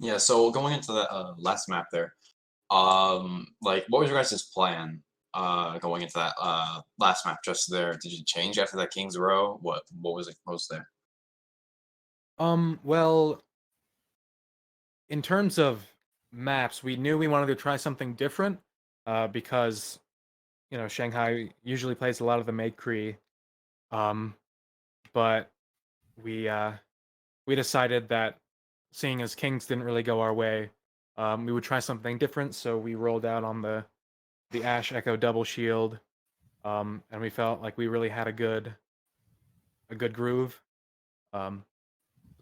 Yeah, so going into the last map there, like what was your guys' plan going into that last map just there? Did you change after that King's Row? What was it most there? Well, in terms of maps, we knew we wanted to try something different, because Shanghai usually plays a lot of the Maid Cree, um, but we we decided that seeing as Kings didn't really go our way, we would try something different. So we rolled out on the Ash Echo double shield, and we felt like we really had a good groove. Um,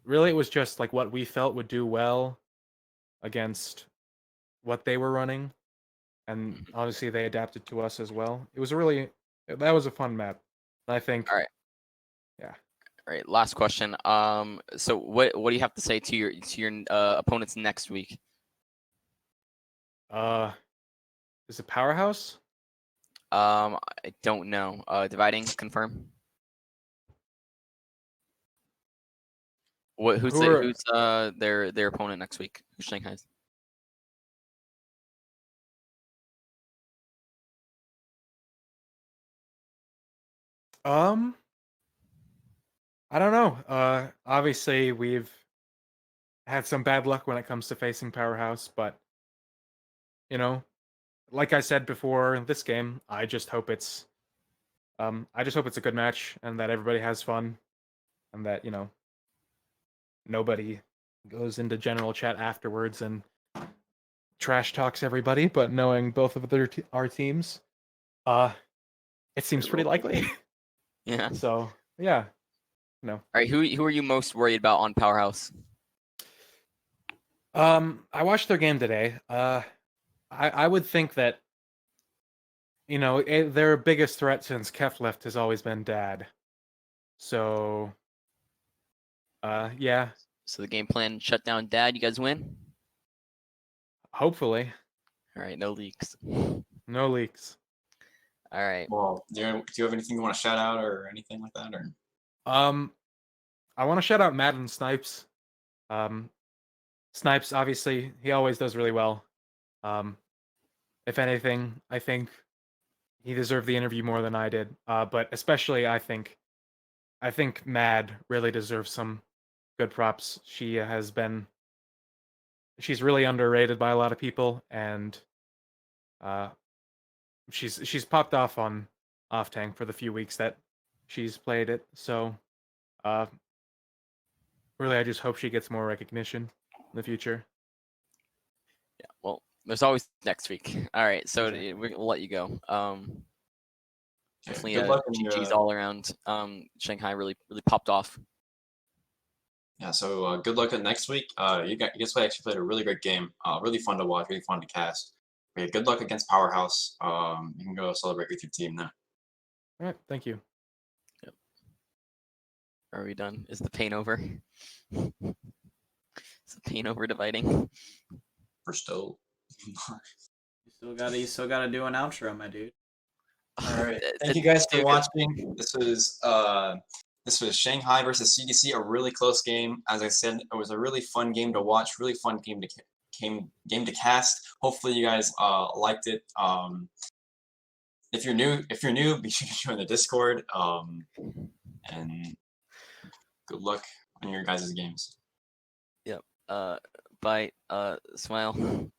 Really, it was just like what we felt would do well against what they were running, and obviously they adapted to us as well. It was that was a fun map. I think, All right. yeah. All right. Last question. So what do you have to say to your opponents next week? Is it Powerhouse? I don't know. Dividing, confirm. Who's Who are their opponent next week? Who's Shanghai's? um? I don't know. Obviously we've had some bad luck when it comes to facing Powerhouse, but you know, like I said before in this game, I just hope it's a good match and that everybody has fun and that, nobody goes into general chat afterwards and trash talks everybody, but knowing both of our teams, uh it seems pretty likely. Yeah. So, yeah, no. All right. Who are you most worried about on Powerhouse? I watched their game today. I would think that their biggest threat since Kef left has always been Dad. So, yeah, So the game plan shut down Dad. You guys win. hopefully. All right. No leaks. No leaks. All right. Well, do you have anything you want to shout out or anything like that? Or I want to shout out Madden Snipes. Snipes, obviously, he always does really well. If anything, I think he deserved the interview more than I did. But especially, I think Mad really deserves some good props. She's really underrated by a lot of people, and uh, she's popped off on off tank for the few weeks that she's played it. So, uh, really, I just hope she gets more recognition in the future. Yeah. Well, there's always next week. All right. So Okay. we'll let you go. Definitely good luck in GG's your, all around. Shanghai really popped off. yeah. So good luck at next week. You guys actually played a really great game. Really fun to watch. Really fun to cast. Okay, good luck against Powerhouse. You can go celebrate with your team now. All right, thank you. Yep. Are we done? Is the pain over? Is the pain over dividing? We're still. You still gotta do an outro, my dude. All right. Thank you guys for watching. This was Shanghai versus CDC, a really close game. As I said, it was a really fun game to watch, really fun game to cast. Hopefully, you guys liked it. If you're new, be sure to join the Discord. And good luck on your guys' games. Yep. Bye. Smile.